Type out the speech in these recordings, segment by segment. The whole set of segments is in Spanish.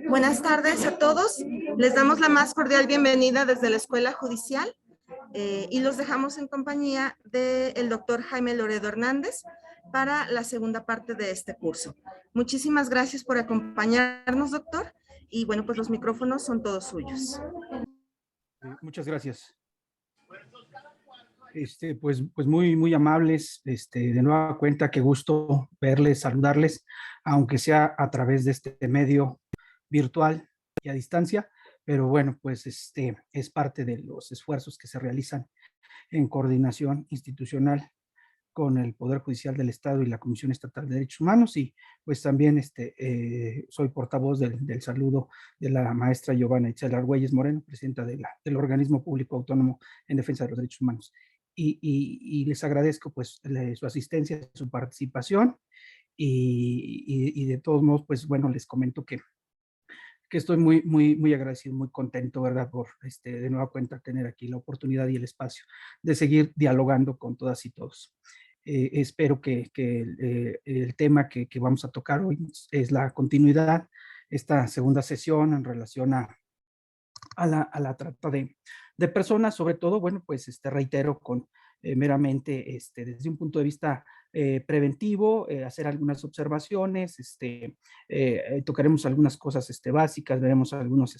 Buenas tardes a todos. Les damos la más cordial bienvenida desde la Escuela Judicial y los dejamos en compañía del doctor Jaime Loredo Hernández para la segunda parte de este curso. Muchísimas gracias por acompañarnos, doctor. Y bueno, pues los micrófonos son todos suyos. Muchas gracias. Pues muy amables, de nueva cuenta, qué gusto verles, saludarles, aunque sea a través de este medio virtual y a distancia, pero bueno, pues es parte de los esfuerzos que se realizan en coordinación institucional con el Poder Judicial del Estado y la Comisión Estatal de Derechos Humanos, y pues también soy portavoz del saludo de la maestra Giovanna Itzel Argüelles Moreno, presidenta del Organismo Público Autónomo en Defensa de los Derechos Humanos. Y les agradezco pues su asistencia, su participación, y de todos modos, pues bueno, les comento que estoy muy agradecido, muy contento, ¿verdad? Por de nueva cuenta tener aquí la oportunidad y el espacio de seguir dialogando con todas y todos. Espero que el tema que vamos a tocar hoy es la continuidad, esta segunda sesión en relación a la trata de personas, sobre todo, bueno, pues reitero con meramente desde un punto de vista preventivo, hacer algunas observaciones, tocaremos algunas cosas básicas, veremos algunos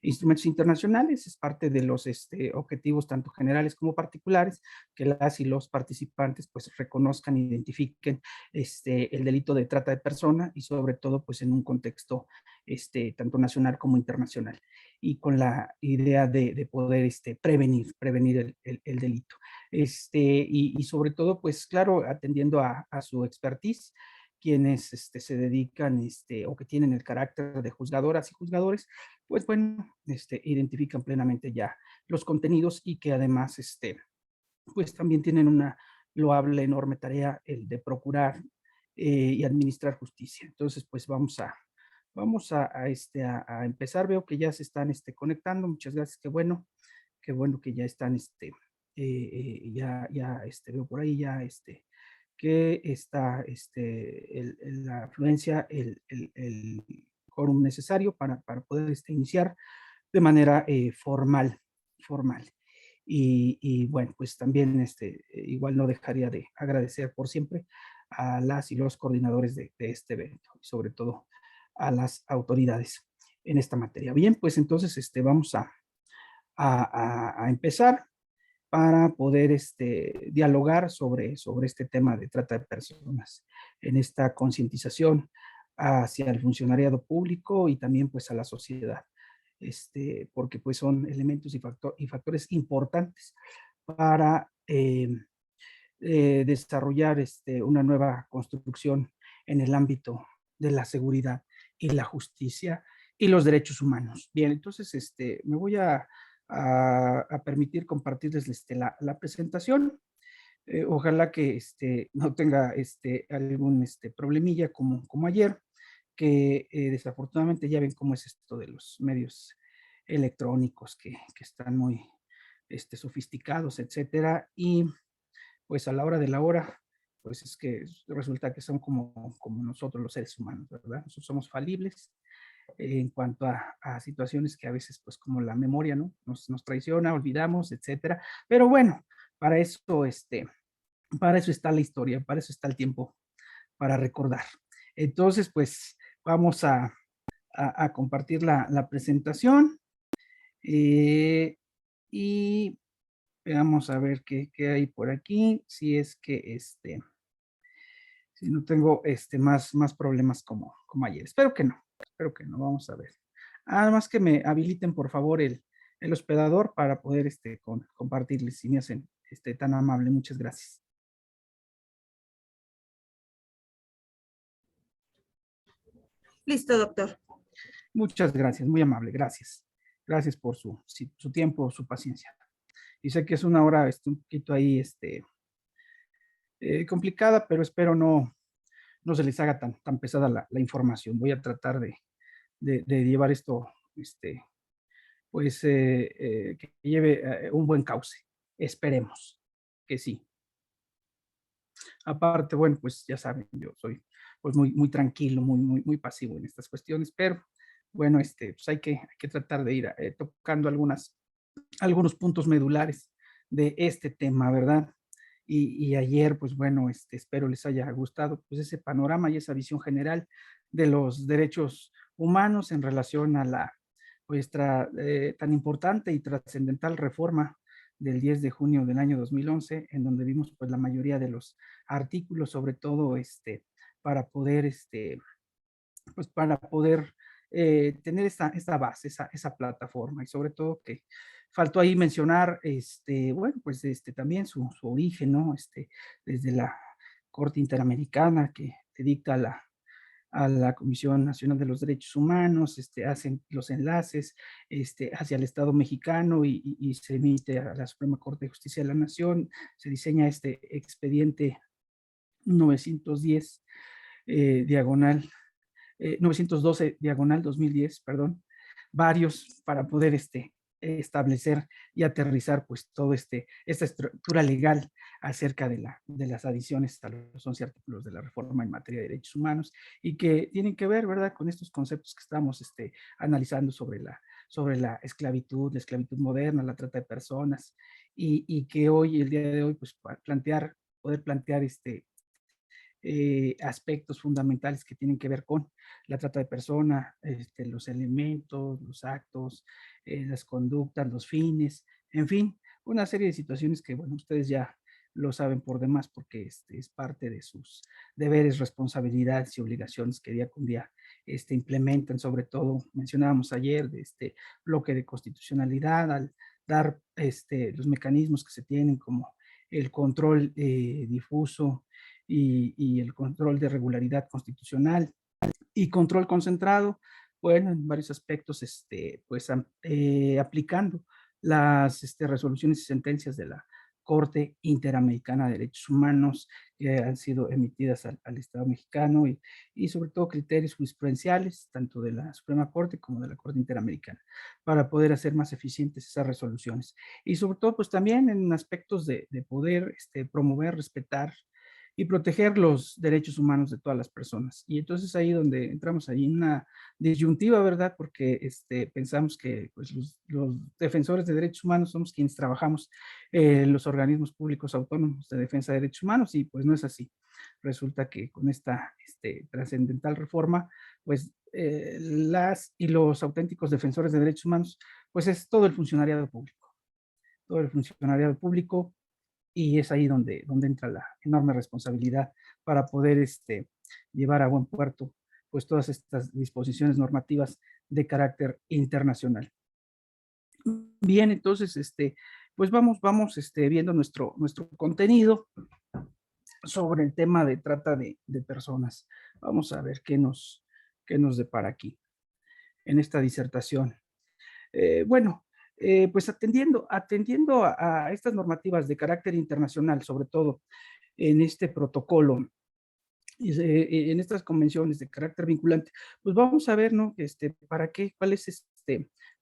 instrumentos internacionales, es parte de los objetivos tanto generales como particulares, que las y los participantes pues reconozcan, identifiquen el delito de trata de persona y sobre todo pues en un contexto tanto nacional como internacional, y con la idea de poder prevenir el delito. Y sobre todo, pues claro, atendiendo a su expertise, quienes se dedican o que tienen el carácter de juzgadoras y juzgadores, pues bueno, identifican plenamente ya los contenidos y que además, pues también tienen una loable, enorme tarea, el de procurar y administrar justicia. Entonces, pues vamos a empezar. Veo que ya se están conectando. Muchas gracias. Qué bueno que ya están, veo por ahí ya, que está la afluencia, el quórum necesario para poder iniciar de manera formal. Y bueno, pues también igual no dejaría de agradecer por siempre a las y los coordinadores de este evento, y sobre todo a las autoridades en esta materia. Bien, pues entonces vamos a empezar para poder dialogar sobre este tema de trata de personas, en esta concientización hacia el funcionariado público y también pues a la sociedad, porque pues son elementos y factores importantes para desarrollar una nueva construcción en el ámbito de la seguridad y la justicia y los derechos humanos. Bien, entonces me voy a permitir compartirles la presentación. Ojalá que no tenga algún problemilla como ayer, que desafortunadamente ya ven cómo es esto de los medios electrónicos que están muy sofisticados, etcétera, y pues a la hora de la hora, pues es que resulta que son como nosotros los seres humanos, ¿verdad? Nosotros somos falibles en cuanto a situaciones que a veces, pues como la memoria, ¿no? Nos traiciona, olvidamos, etcétera. Pero bueno, para eso, para eso está la historia, para eso está el tiempo, para recordar. Entonces, pues vamos a compartir la presentación, y vamos a ver qué hay por aquí, si es que si no tengo más problemas como ayer. Espero que no, vamos a ver. Además que me habiliten por favor el hospedador para poder compartirles, si me hacen tan amable. Muchas gracias. Listo, doctor. Muchas gracias, muy amable, gracias. Gracias por su tiempo, su paciencia. Y sé que es una hora un poquito ahí complicada, pero espero no se les haga tan pesada la información. Voy a tratar de llevar esto, pues, que lleve un buen cauce. Esperemos que sí. Aparte, bueno, pues ya saben, yo soy pues muy tranquilo, muy pasivo en estas cuestiones, pero bueno, pues hay que tratar de ir tocando algunos puntos medulares de este tema, ¿verdad? Y ayer, pues bueno, espero les haya gustado pues ese panorama y esa visión general de los derechos humanos en relación a la nuestra tan importante y trascendental reforma del 10 de junio del año 2011, en donde vimos pues la mayoría de los artículos, sobre todo para poder pues para poder tener esta base, esa plataforma, y sobre todo que faltó ahí mencionar, bueno, pues también su origen, ¿no? Desde la Corte Interamericana que dicta a la Comisión Nacional de los Derechos Humanos, hacen los enlaces hacia el Estado mexicano y se emite a la Suprema Corte de Justicia de la Nación, se diseña este expediente 910 diagonal 912 diagonal 2010, perdón, varios para poder establecer y aterrizar pues todo esta estructura legal acerca de las adiciones a los 11 artículos de la reforma en materia de derechos humanos y que tienen que ver, ¿verdad?, con estos conceptos que estamos analizando sobre la esclavitud moderna, la trata de personas y que hoy, el día de hoy, pues poder plantear aspectos fundamentales que tienen que ver con la trata de personas, los elementos, los actos, las conductas, los fines, en fin, una serie de situaciones que, bueno, ustedes ya lo saben por demás porque es parte de sus deberes, responsabilidades y obligaciones que día con día implementan, sobre todo, mencionábamos ayer, de este bloque de constitucionalidad, al dar los mecanismos que se tienen como el control difuso y el control de regularidad constitucional y control concentrado, bueno, en varios aspectos, pues aplicando las resoluciones y sentencias de la Corte Interamericana de Derechos Humanos que han sido emitidas al Estado mexicano y sobre todo criterios jurisprudenciales, tanto de la Suprema Corte como de la Corte Interamericana, para poder hacer más eficientes esas resoluciones. Y sobre todo, pues también en aspectos de poder promover, respetar y proteger los derechos humanos de todas las personas. Y entonces ahí donde entramos ahí en una disyuntiva, ¿verdad? Porque pensamos que pues, los defensores de derechos humanos somos quienes trabajamos en los organismos públicos autónomos de defensa de derechos humanos y pues no es así. Resulta que con esta trascendental reforma, pues las y los auténticos defensores de derechos humanos, pues es todo el funcionariado público. Todo el funcionariado público y es ahí donde entra la enorme responsabilidad para poder llevar a buen puerto pues todas estas disposiciones normativas de carácter internacional. Bien, entonces, pues vamos viendo nuestro contenido sobre el tema de trata de personas. Vamos a ver qué nos depara aquí en esta disertación. Bueno, pues atendiendo a estas normativas de carácter internacional, sobre todo en este protocolo, en estas convenciones de carácter vinculante, pues vamos a ver, ¿no? ¿Para qué? ¿Cuál es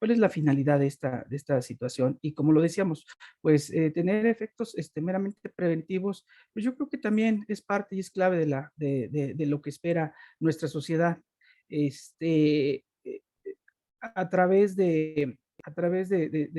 la finalidad de esta situación? Y como lo decíamos, pues tener efectos meramente preventivos, pues yo creo que también es parte y es clave de lo que espera nuestra sociedad. A través de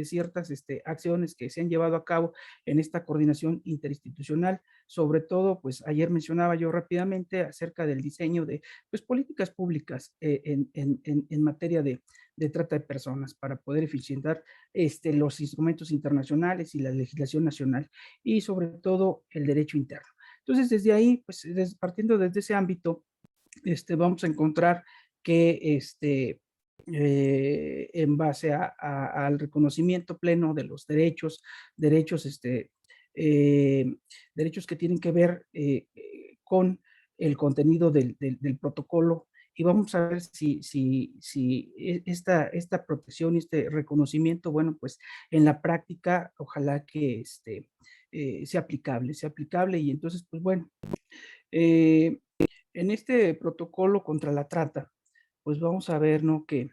ciertas acciones que se han llevado a cabo en esta coordinación interinstitucional, sobre todo, pues ayer mencionaba yo rápidamente acerca del diseño de pues, políticas públicas en materia de trata de personas para poder eficientar los instrumentos internacionales y la legislación nacional y sobre todo el derecho interno. Entonces, desde ahí, pues partiendo desde ese ámbito, vamos a encontrar que en base al reconocimiento pleno de los derechos, eh, derechos que tienen que ver con el contenido del protocolo. Y vamos a ver si esta protección y este reconocimiento, bueno, pues en la práctica, ojalá que sea aplicable y entonces, pues bueno, eh, en este protocolo contra la trata, pues vamos a ver, ¿no? Que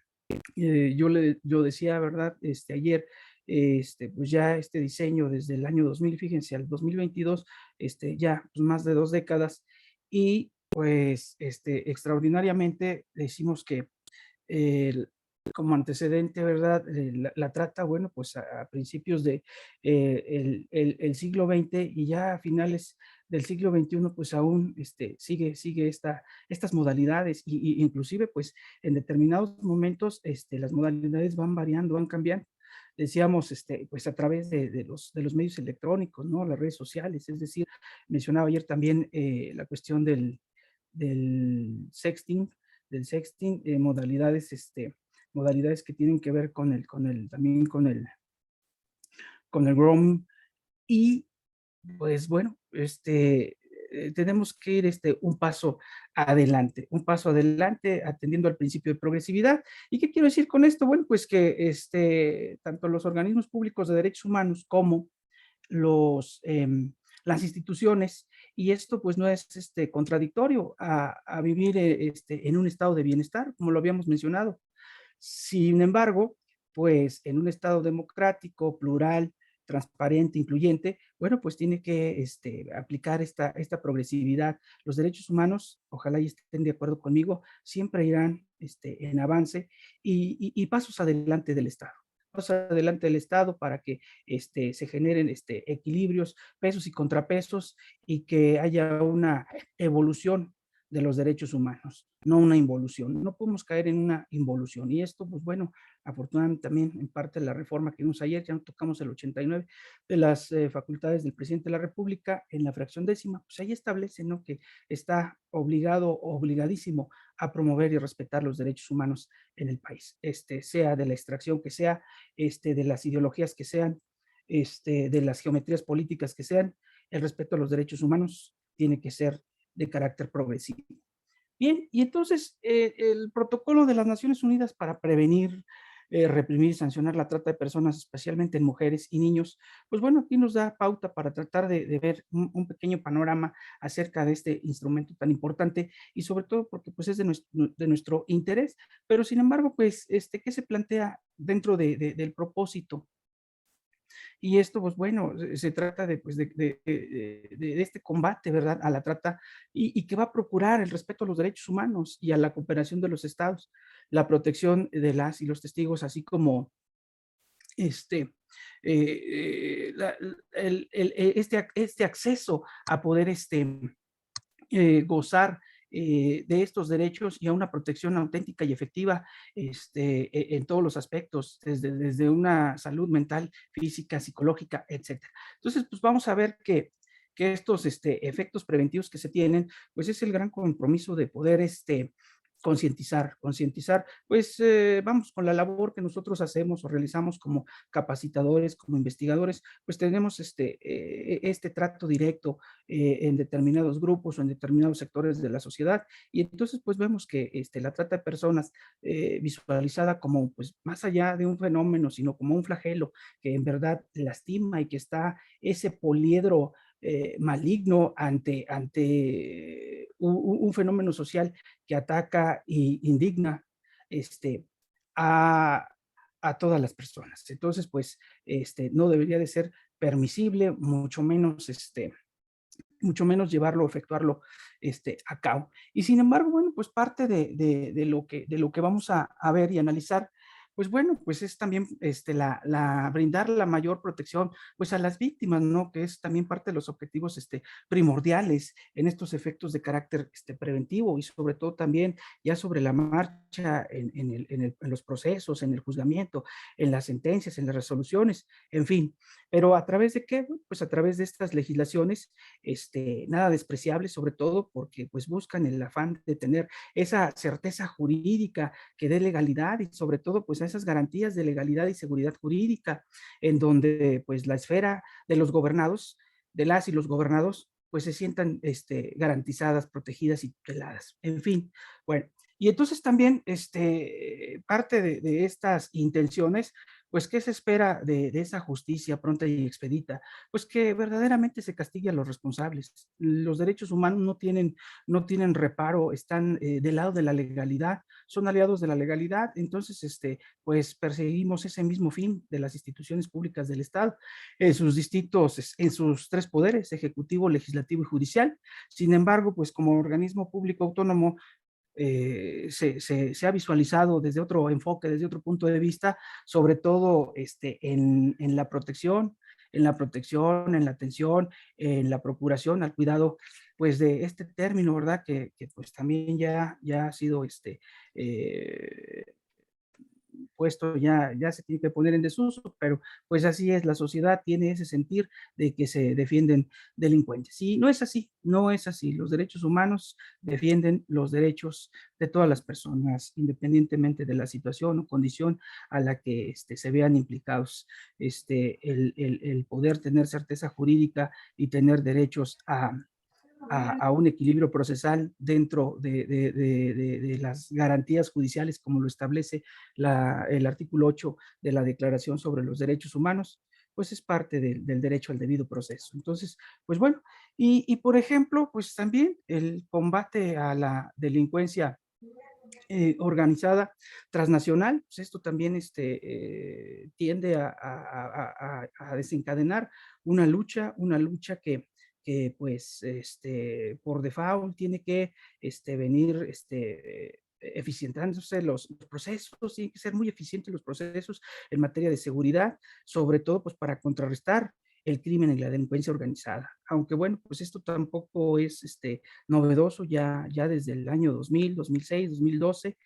yo decía, ¿verdad? Ayer, pues ya este diseño desde el año 2000, fíjense, al 2022, ya pues más de 2 décadas, y pues extraordinariamente decimos que el- como antecedente, ¿verdad? La trata, bueno, pues a principios de el siglo XX y ya a finales del siglo XXI, pues aún sigue estas modalidades y inclusive pues en determinados momentos las modalidades van variando, van cambiando. Decíamos, pues a través de los medios electrónicos, ¿no? Las redes sociales, es decir, mencionaba ayer también la cuestión del sexting, modalidades, modalidades que tienen que ver también con el grooming. Y pues bueno, tenemos que ir un paso adelante atendiendo al principio de progresividad. ¿Y qué quiero decir con esto? Bueno, pues que tanto los organismos públicos de derechos humanos como los, las instituciones, y esto pues no es contradictorio a vivir en un estado de bienestar, como lo habíamos mencionado. Sin embargo, pues en un estado democrático, plural, transparente, incluyente, bueno, pues tiene que aplicar esta progresividad. Los derechos humanos, ojalá y estén de acuerdo conmigo, siempre irán en avance y pasos adelante del Estado. Pasos adelante del Estado para que se generen equilibrios, pesos y contrapesos y que haya una evolución de los derechos humanos, no una involución. No podemos caer en una involución. Y esto, pues bueno, afortunadamente también en parte de la reforma que vimos ayer, ya tocamos el 89 de las facultades del presidente de la República en la fracción décima, pues ahí establece, ¿no? Que está obligadísimo a promover y respetar los derechos humanos en el país, sea de la extracción que sea, de las ideologías que sean, de las geometrías políticas que sean, el respeto a los derechos humanos tiene que ser de carácter progresivo. Bien, y entonces el protocolo de las Naciones Unidas para prevenir, reprimir y sancionar la trata de personas, especialmente en mujeres y niños, pues bueno, aquí nos da pauta para tratar de ver un pequeño panorama acerca de este instrumento tan importante y sobre todo porque pues es de nuestro interés, pero sin embargo, pues, ¿qué se plantea dentro del propósito? Y esto, pues bueno, se trata de este combate, ¿verdad?, a la trata y que va a procurar el respeto a los derechos humanos y a la cooperación de los estados, la protección de las y los testigos, así como este, este acceso a poder gozar de estos derechos y a una protección auténtica y efectiva en todos los aspectos, desde una salud mental, física, psicológica, etcétera. Entonces, pues vamos a ver que estos efectos preventivos que se tienen, pues es el gran compromiso de poder concientizar, pues vamos, con la labor que nosotros hacemos o realizamos como capacitadores, como investigadores, pues tenemos este trato directo en determinados grupos o en determinados sectores de la sociedad. Y entonces, pues vemos que la trata de personas visualizada como, pues, más allá de un fenómeno, sino como un flagelo que en verdad lastima y que está ese poliedro maligno ante un fenómeno social que ataca e indigna a, a todas las personas. Entonces, pues, no debería de ser permisible, mucho menos llevarlo o efectuarlo a cabo. Y sin embargo, bueno, pues parte de lo que vamos a ver y analizar, pues bueno, pues es también brindar la mayor protección pues a las víctimas, ¿no? Que es también parte de los objetivos primordiales en estos efectos de carácter preventivo y sobre todo también ya sobre la marcha en los procesos, en el juzgamiento, en las sentencias, en las resoluciones, en fin. Pero ¿a través de qué? Pues a través de estas legislaciones nada despreciable, sobre todo porque pues buscan el afán de tener esa certeza jurídica que dé legalidad y sobre todo pues a esas garantías de legalidad y seguridad jurídica en donde pues la esfera de los gobernados, de las y los gobernados, pues se sientan garantizadas, protegidas y tuteladas. En fin, bueno. Y entonces también parte de estas intenciones, pues, ¿qué se espera de esa justicia pronta y expedita? Pues que verdaderamente se castigue a los responsables. Los derechos humanos no tienen reparo, están del lado de la legalidad, son aliados de la legalidad, entonces, pues perseguimos ese mismo fin de las instituciones públicas del Estado, en sus tres poderes, ejecutivo, legislativo y judicial. Sin embargo, pues como organismo público autónomo, se ha visualizado desde otro enfoque, desde otro punto de vista, sobre todo en la atención, en la procuración, al cuidado, pues de este término, ¿verdad? Que pues también ya ha sido eh, puesto, ya se tiene que poner en desuso, pero pues así es, la sociedad tiene ese sentir de que se defienden delincuentes. Y no es así, no es así. Los derechos humanos defienden los derechos de todas las personas, independientemente de la situación o condición a la que se vean implicados. El poder tener certeza jurídica y tener derechos a un equilibrio procesal dentro de las garantías judiciales, como lo establece el artículo 8 de la Declaración sobre los Derechos Humanos, pues es parte del derecho al debido proceso. Entonces, pues bueno, y por ejemplo, pues también el combate a la delincuencia organizada transnacional, pues esto también tiende a desencadenar una lucha que pues por default tiene que venir eficientándose los procesos, tienen que ser muy eficientes los procesos en materia de seguridad, sobre todo pues para contrarrestar el crimen y la delincuencia organizada. Aunque bueno, pues esto tampoco es novedoso, ya desde el año 2000, 2006, 2012,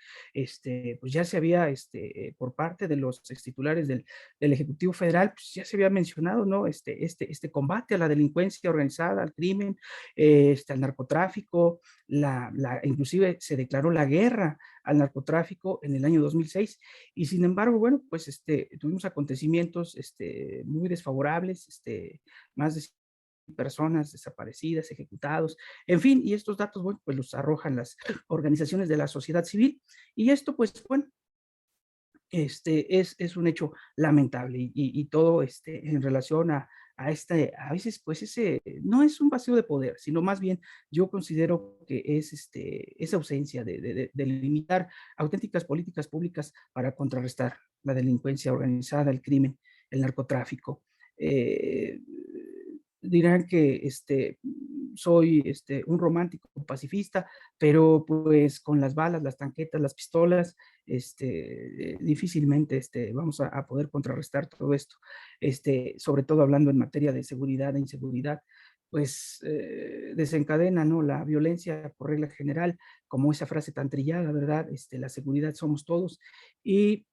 pues ya se había, por parte de los extitulares del Ejecutivo Federal, pues ya se había mencionado, ¿no? Este combate a la delincuencia organizada, al crimen, al narcotráfico, inclusive se declaró la guerra al narcotráfico en el año 2006, y sin embargo, bueno, pues tuvimos acontecimientos muy desfavorables, más de personas desaparecidas, ejecutados, en fin, y estos datos, bueno, pues los arrojan las organizaciones de la sociedad civil, y esto, pues, bueno, es un hecho lamentable, y todo en relación a veces, pues ese no es un vacío de poder, sino más bien yo considero que es esa ausencia de limitar auténticas políticas públicas para contrarrestar la delincuencia organizada, el crimen, el narcotráfico. Eh, Dirán que soy un romántico pacifista, pero pues con las balas, las tanquetas, las pistolas, difícilmente vamos a poder contrarrestar todo esto, sobre todo hablando en materia de seguridad e inseguridad, pues desencadena, ¿no?, la violencia por regla general, como esa frase tan trillada, ¿verdad? La seguridad somos todos, y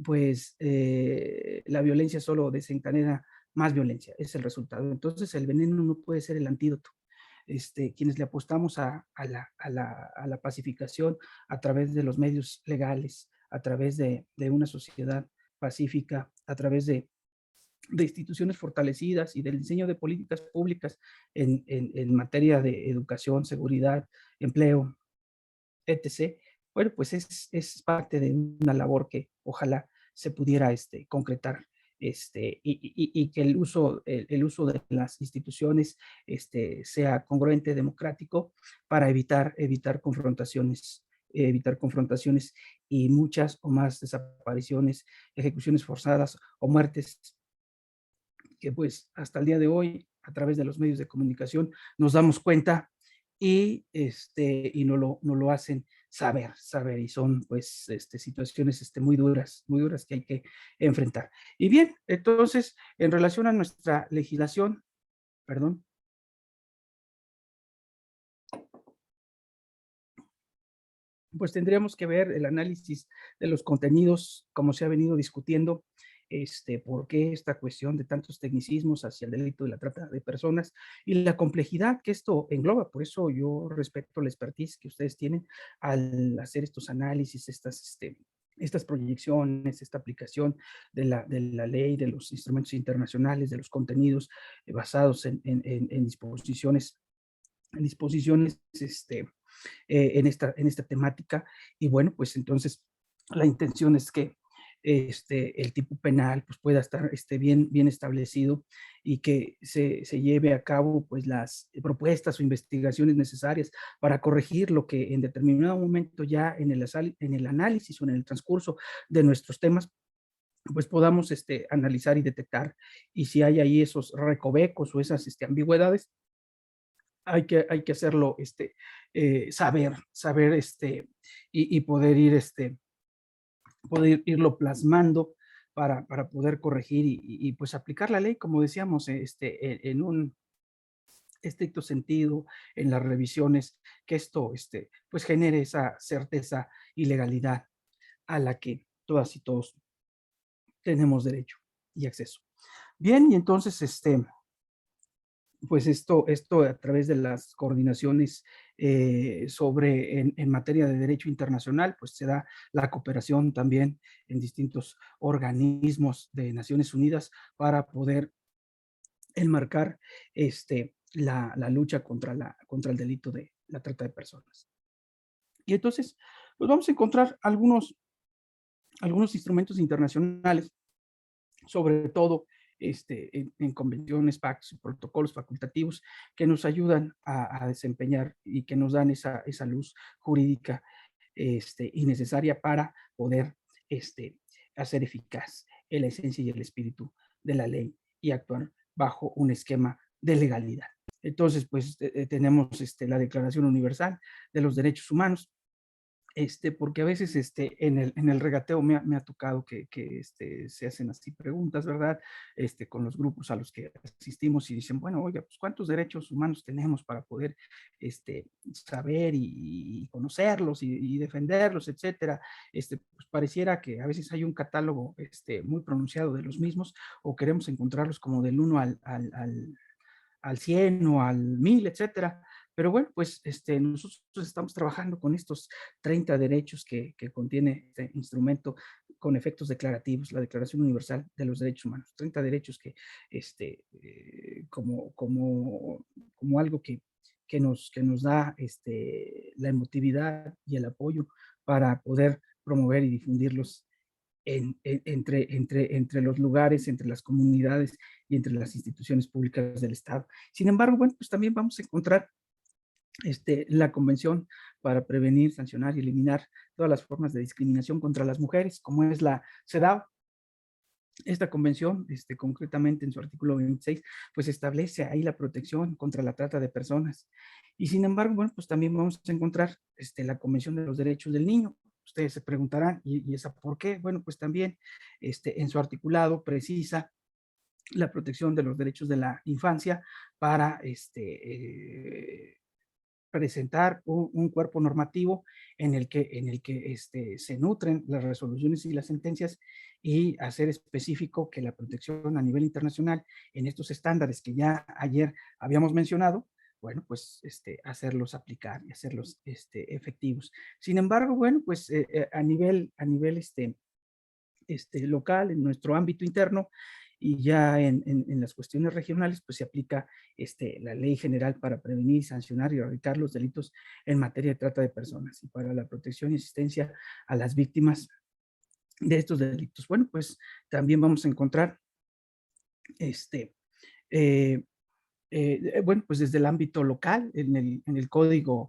pues la violencia solo desencadena más violencia, es el resultado. Entonces el veneno no puede ser el antídoto. Quienes le apostamos a la pacificación a través de los medios legales, a través de una sociedad pacífica, a través de instituciones fortalecidas y del diseño de políticas públicas en materia de educación, seguridad, empleo, etc. Bueno, pues es parte de una labor que ojalá se pudiera concretar, y que el uso de las instituciones sea congruente, democrático, para evitar confrontaciones y muchas o más desapariciones, ejecuciones forzadas o muertes que pues hasta el día de hoy, a través de los medios de comunicación, nos damos cuenta, y no lo hacen saber, y son pues situaciones muy duras que hay que enfrentar. Y bien, entonces, en relación a nuestra legislación, perdón, pues tendríamos que ver el análisis de los contenidos, como se ha venido discutiendo, por qué esta cuestión de tantos tecnicismos hacia el delito de la trata de personas y la complejidad que esto engloba. Por eso yo respeto la expertise que ustedes tienen al hacer estos análisis, estas proyecciones, esta aplicación de la ley, de los instrumentos internacionales, de los contenidos basados en disposiciones en esta temática. Y bueno, pues entonces la intención es que el tipo penal pues pueda estar bien establecido y que se lleve a cabo pues las propuestas o investigaciones necesarias para corregir lo que en determinado momento ya en el análisis o en el transcurso de nuestros temas pues podamos analizar y detectar. Y si hay ahí esos recovecos o esas ambigüedades, hay que hacerlo saber y poder poder irlo plasmando para poder corregir y, pues aplicar la ley, como decíamos, en un estricto sentido, en las revisiones, que esto pues genere esa certeza y legalidad a la que todas y todos tenemos derecho y acceso. Bien, y entonces, pues esto a través de las coordinaciones en materia de derecho internacional, pues se da la cooperación también en distintos organismos de Naciones Unidas para poder enmarcar la lucha contra el delito de la trata de personas. Y entonces, pues vamos a encontrar algunos instrumentos internacionales, sobre todo en convenciones, pactos y protocolos facultativos que nos ayudan a desempeñar y que nos dan esa luz jurídica y necesaria para poder hacer eficaz la esencia y el espíritu de la ley y actuar bajo un esquema de legalidad. Entonces, pues tenemos la Declaración Universal de los Derechos Humanos, porque a veces en el regateo me ha tocado que se hacen así preguntas, ¿verdad? Con los grupos a los que asistimos y dicen, bueno, oiga, pues ¿cuántos derechos humanos tenemos para poder saber y conocerlos y defenderlos, etcétera? Pues pareciera que a veces hay un catálogo muy pronunciado de los mismos o queremos encontrarlos como del 1 al 100 o al 1000, etcétera. Pero bueno, pues nosotros estamos trabajando con estos 30 derechos que contiene este instrumento con efectos declarativos, la Declaración Universal de los Derechos Humanos. 30 derechos que, como algo que nos da la emotividad y el apoyo para poder promover y difundirlos entre los lugares, entre las comunidades y entre las instituciones públicas del Estado. Sin embargo, bueno, pues también vamos a encontrar la Convención para prevenir, sancionar y eliminar todas las formas de discriminación contra las mujeres, como es la CEDAW. Esta convención, concretamente en su artículo 26, pues establece ahí la protección contra la trata de personas. Y sin embargo, bueno, pues también vamos a encontrar la Convención de los Derechos del Niño. Ustedes se preguntarán, ¿y esa por qué? Bueno, pues también en su articulado precisa la protección de los derechos de la infancia para presentar un cuerpo normativo en el que se nutren las resoluciones y las sentencias y hacer específico que la protección a nivel internacional en estos estándares que ya ayer habíamos mencionado, bueno, pues hacerlos aplicar y hacerlos efectivos. Sin embargo, bueno, pues a nivel local, en nuestro ámbito interno, y ya en las cuestiones regionales, pues se aplica la Ley General para prevenir, sancionar y erradicar los delitos en materia de trata de personas y para la protección y asistencia a las víctimas de estos delitos. Bueno, pues también vamos a encontrar este, eh, bueno, pues desde el ámbito local, en el Código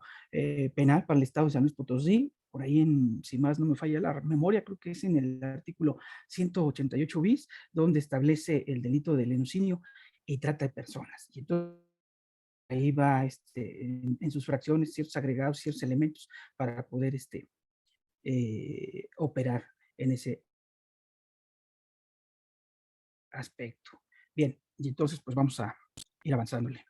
Penal para el Estado de San Luis Potosí, por ahí, si más no me falla la memoria, creo que es en el artículo 188 bis, donde establece el delito de lenocinio y trata de personas. Y entonces ahí va en sus fracciones ciertos agregados, ciertos elementos para poder operar en ese aspecto. Bien, y entonces pues vamos a ir avanzándole.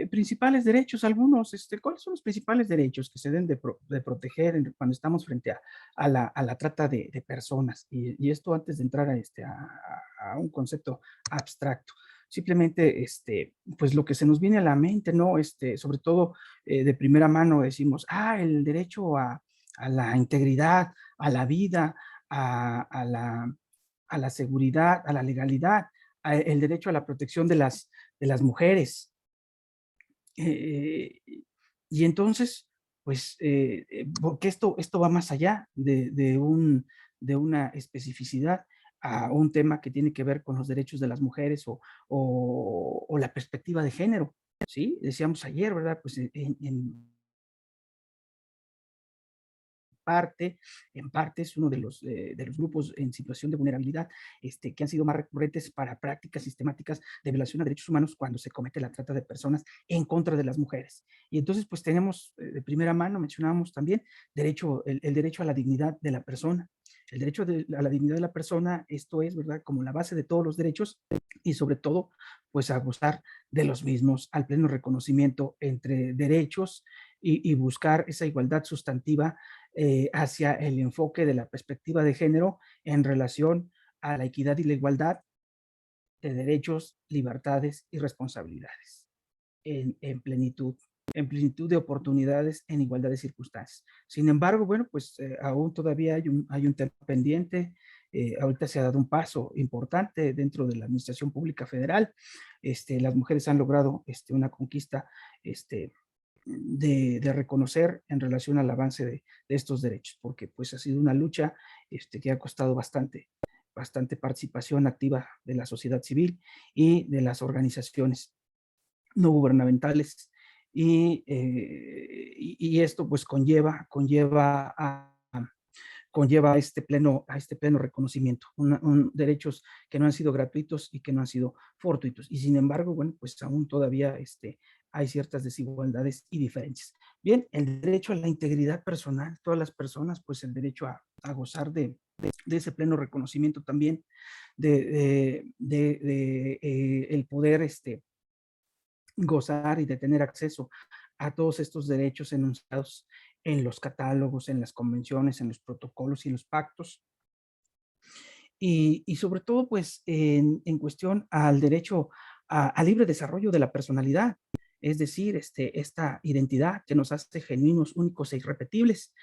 Principales derechos, algunos, ¿cuáles son los principales derechos que se deben de proteger cuando estamos frente a la trata de personas? Y esto antes de entrar a un concepto abstracto. Simplemente, pues lo que se nos viene a la mente, ¿no? Sobre todo de primera mano decimos, el derecho a la integridad, a la vida, a la seguridad, a la legalidad, el derecho a la protección de las mujeres, y entonces, porque esto va más allá de una especificidad a un tema que tiene que ver con los derechos de las mujeres o la perspectiva de género, ¿sí? Decíamos ayer, ¿verdad? Pues en parte es uno de los grupos en situación de vulnerabilidad que han sido más recurrentes para prácticas sistemáticas de violación a derechos humanos cuando se comete la trata de personas en contra de las mujeres. Y entonces, pues tenemos de primera mano, mencionábamos también, el derecho a la dignidad de la persona. El derecho a la dignidad de la persona, esto es, ¿verdad?, como la base de todos los derechos y sobre todo, pues a gozar de los mismos, al pleno reconocimiento entre derechos y buscar esa igualdad sustantiva hacia el enfoque de la perspectiva de género en relación a la equidad y la igualdad de derechos, libertades y responsabilidades en plenitud, en plenitud de oportunidades en igualdad de circunstancias. Sin embargo, bueno, pues aún todavía hay un tema pendiente. Ahorita se ha dado un paso importante dentro de la Administración Pública Federal. Las mujeres han logrado una conquista de reconocer en relación al avance de estos derechos, porque pues ha sido una lucha que ha costado bastante participación activa de la sociedad civil y de las organizaciones no gubernamentales. Y esto pues conlleva a este pleno reconocimiento, derechos que no han sido gratuitos y que no han sido fortuitos. Y sin embargo, bueno, pues aún todavía hay ciertas desigualdades y diferencias. Bien, el derecho a la integridad personal, todas las personas, pues el derecho a gozar de ese pleno reconocimiento también, el poder gozar y de tener acceso a todos estos derechos enunciados en los catálogos, en las convenciones, en los protocolos y los pactos. Y sobre todo, pues, en cuestión al derecho a libre desarrollo de la personalidad, es decir, esta identidad que nos hace genuinos, únicos e irrepetibles,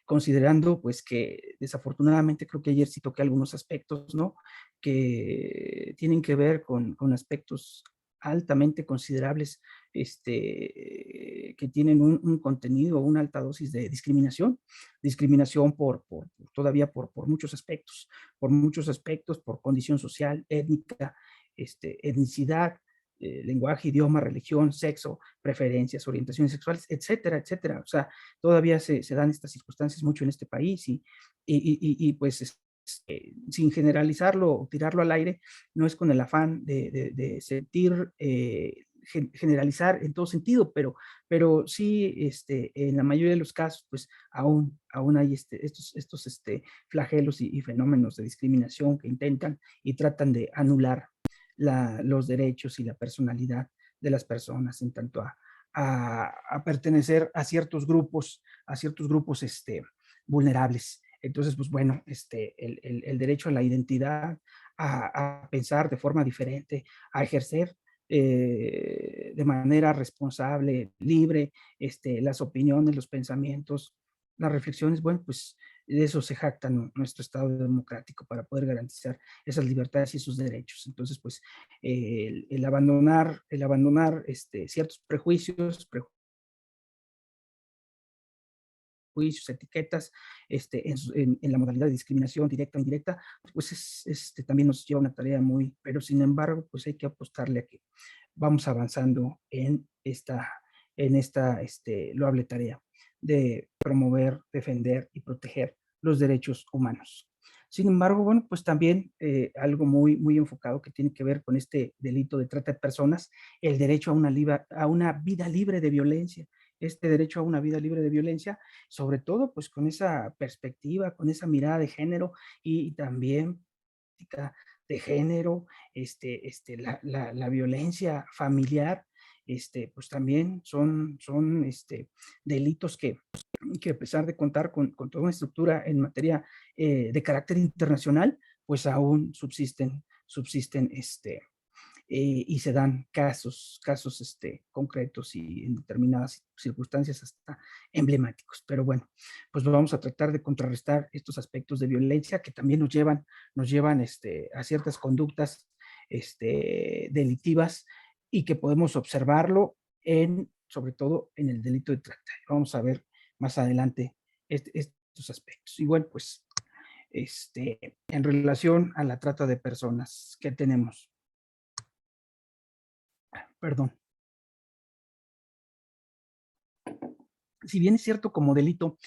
considerando, pues, que desafortunadamente creo que ayer sí toqué algunos aspectos, ¿no? Que tienen que ver con aspectos altamente considerables, que tienen un contenido, una alta dosis de discriminación todavía por muchos aspectos, por condición social, étnica, etnicidad, lenguaje, idioma, religión, sexo, preferencias, orientaciones sexuales, etcétera, etcétera. O sea, todavía se dan estas circunstancias mucho en este país pues sin generalizarlo o tirarlo al aire, no es con el afán de sentir, generalizar en todo sentido, pero sí, en la mayoría de los casos, pues aún hay estos flagelos y fenómenos de discriminación que intentan y tratan de anular los derechos y la personalidad de las personas en tanto a pertenecer a ciertos grupos vulnerables. Entonces, pues bueno, el derecho a la identidad, a pensar de forma diferente, a ejercer de manera responsable, libre, las opiniones, los pensamientos, las reflexiones, bueno, pues de eso se jacta nuestro Estado democrático para poder garantizar esas libertades y esos derechos. Entonces, pues el abandonar ciertos prejuicios, etiquetas, en la modalidad de discriminación directa o indirecta, pues también nos lleva una tarea pero sin embargo, pues hay que apostarle a que vamos avanzando en esta loable tarea de promover, defender y proteger los derechos humanos. Sin embargo, bueno, pues también algo muy enfocado que tiene que ver con este delito de trata de personas, el derecho a una vida libre de violencia, este derecho a una vida libre de violencia, sobre todo pues con esa perspectiva, con esa mirada de género y también de género, la violencia familiar, pues también son delitos que a pesar de contar con toda una estructura en materia de carácter internacional, pues aún subsisten y se dan casos concretos y en determinadas circunstancias hasta emblemáticos. Pero bueno, pues vamos a tratar de contrarrestar estos aspectos de violencia que también nos llevan a ciertas conductas delictivas y que podemos observarlo sobre todo en el delito de trata. Vamos a ver más adelante estos aspectos. Y bueno, pues en relación a la trata de personas, ¿qué tenemos? Perdón. Si bien es cierto como delito,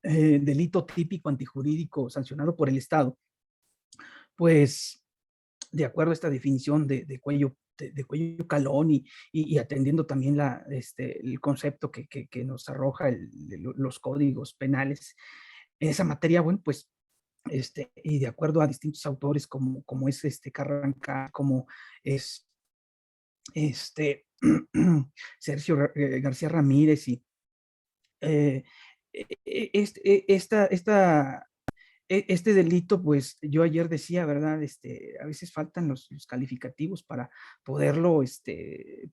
delito típico antijurídico sancionado por el Estado, pues de acuerdo a esta definición de cuello calón y atendiendo también el concepto que nos arroja los códigos penales en esa materia, bueno, pues, y de acuerdo a distintos autores como es Carranca, como es Sergio García Ramírez y eh, este delito, pues yo ayer decía, ¿verdad? A veces faltan los calificativos para poderlo,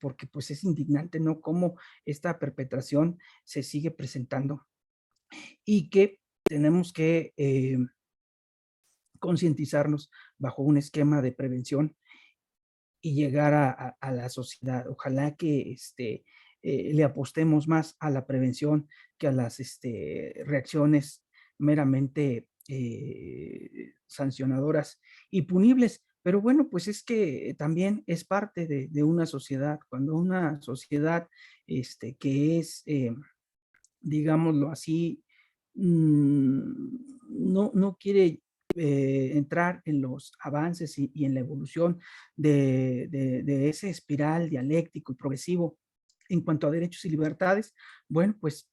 porque pues es indignante, ¿no? Cómo esta perpetración se sigue presentando y que tenemos que concientizarnos bajo un esquema de prevención y llegar a la sociedad. Ojalá que le apostemos más a la prevención que a las reacciones meramente sancionadoras y punibles. Pero bueno, pues es que también es parte de una sociedad. Cuando una sociedad que es, digámoslo así, no quiere entrar en los avances y en la evolución de ese espiral dialéctico y progresivo en cuanto a derechos y libertades, bueno, pues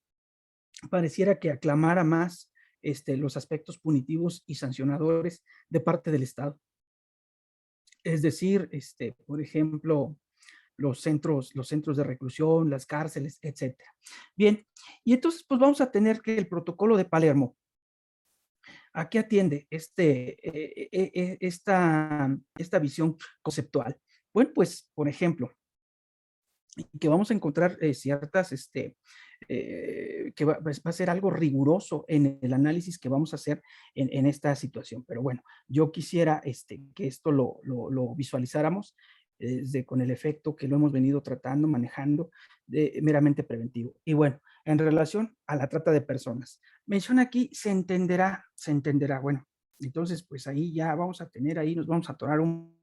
pareciera que aclamara más los aspectos punitivos y sancionadores de parte del Estado. Es decir, por ejemplo, los centros de reclusión, las cárceles, etcétera. Bien, y entonces pues vamos a tener que el protocolo de Palermo, ¿a qué atiende esta visión conceptual? Bueno, pues, por ejemplo, que vamos a encontrar ciertas, que va a ser algo riguroso en el análisis que vamos a hacer en esta situación. Pero bueno, yo quisiera que esto lo visualizáramos con el efecto que lo hemos venido tratando, manejando, meramente preventivo. Y bueno, en relación a la trata de personas, menciona aquí, se entenderá, bueno, entonces pues ahí ya vamos a tener, ahí nos vamos a atorar un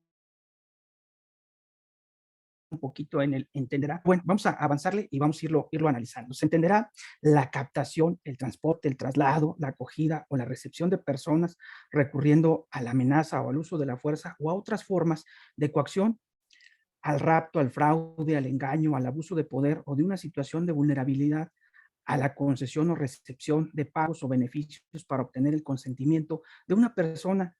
poquito en el entenderá. Bueno, vamos a avanzarle y vamos a irlo analizando. Se entenderá la captación, el transporte, el traslado, la acogida o la recepción de personas recurriendo a la amenaza o al uso de la fuerza o a otras formas de coacción, al rapto, al fraude, al engaño, al abuso de poder o de una situación de vulnerabilidad, a la concesión o recepción de pagos o beneficios para obtener el consentimiento de una persona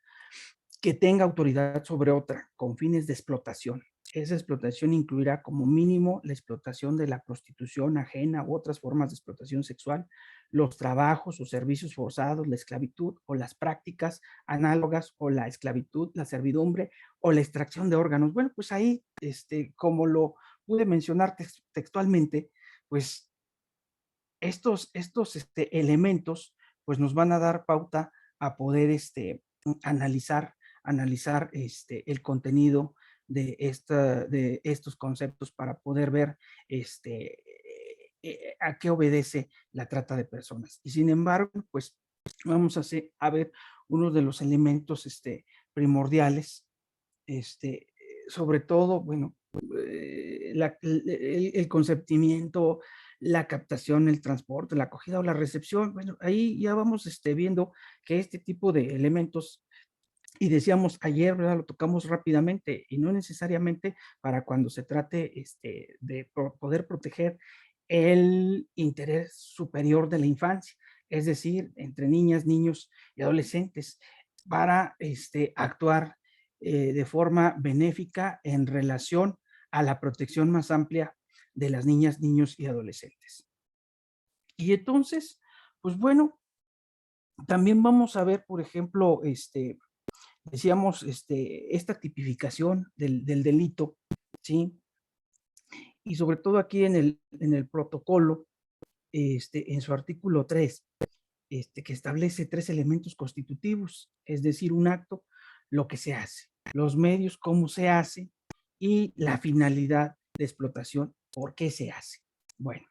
que tenga autoridad sobre otra con fines de explotación. Esa explotación incluirá como mínimo la explotación de la prostitución ajena u otras formas de explotación sexual, los trabajos o servicios forzados, la esclavitud o las prácticas análogas o la esclavitud, la servidumbre o la extracción de órganos. Bueno, pues ahí, como lo pude mencionar textualmente, pues estos elementos pues nos van a dar pauta a poder analizar el contenido de estos conceptos para poder ver a qué obedece la trata de personas. Y sin embargo, pues vamos a ver uno de los elementos primordiales, este, sobre todo, bueno, el conceptimiento, la captación, el transporte, la acogida o la recepción. Bueno, ahí ya vamos viendo que este tipo de elementos, y decíamos ayer, ¿verdad? Lo tocamos rápidamente, y no necesariamente para cuando se trate de poder proteger el interés superior de la infancia, es decir, entre niñas, niños y adolescentes, para actuar de forma benéfica en relación a la protección más amplia de las niñas, niños y adolescentes. Y entonces, pues bueno, también vamos a ver, por ejemplo, decíamos, esta tipificación del delito, ¿sí? Y sobre todo aquí en el protocolo, en su artículo 3, que establece 3 elementos constitutivos, es decir, un acto, lo que se hace, los medios, cómo se hace y la finalidad de explotación, por qué se hace. Bueno,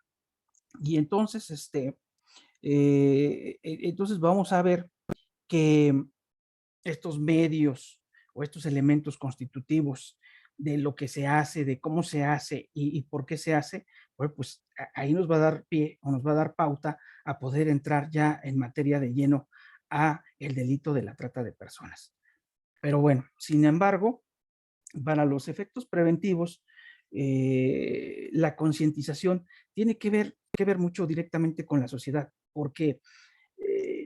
y entonces, entonces vamos a ver que estos medios o estos elementos constitutivos de lo que se hace, de cómo se hace y por qué se hace, bueno, pues ahí nos va a dar pie o nos va a dar pauta a poder entrar ya en materia de lleno a el delito de la trata de personas. Pero bueno, sin embargo, para los efectos preventivos, la concientización tiene que ver mucho directamente con la sociedad, porque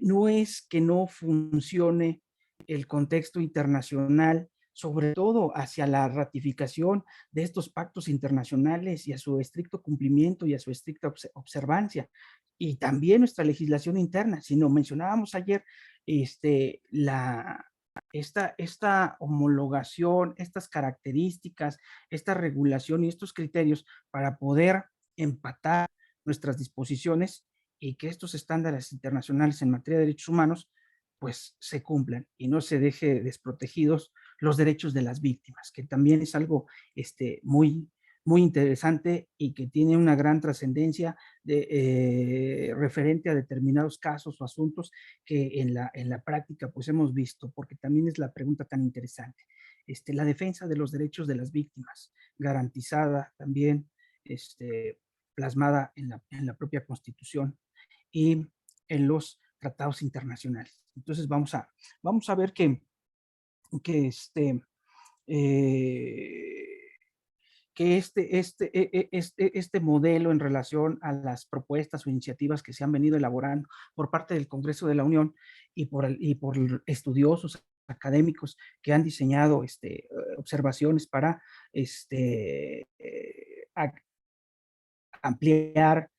no es que no funcione el contexto internacional, sobre todo hacia la ratificación de estos pactos internacionales y a su estricto cumplimiento y a su estricta observancia. Y también nuestra legislación interna, si no mencionábamos ayer, la, esta homologación, estas características, esta regulación y estos criterios para poder empatar nuestras disposiciones y que estos estándares internacionales en materia de derechos humanos pues se cumplan y no se deje desprotegidos los derechos de las víctimas, que también es algo muy, muy interesante y que tiene una gran trascendencia referente a determinados casos o asuntos que en la práctica pues hemos visto, porque también es la pregunta tan interesante. La defensa de los derechos de las víctimas, garantizada también, plasmada en la propia Constitución y en los tratados internacionales. Entonces vamos a ver que eh, que este modelo en relación a las propuestas o iniciativas que se han venido elaborando por parte del Congreso de la Unión y por estudiosos académicos que han diseñado observaciones para ampliar,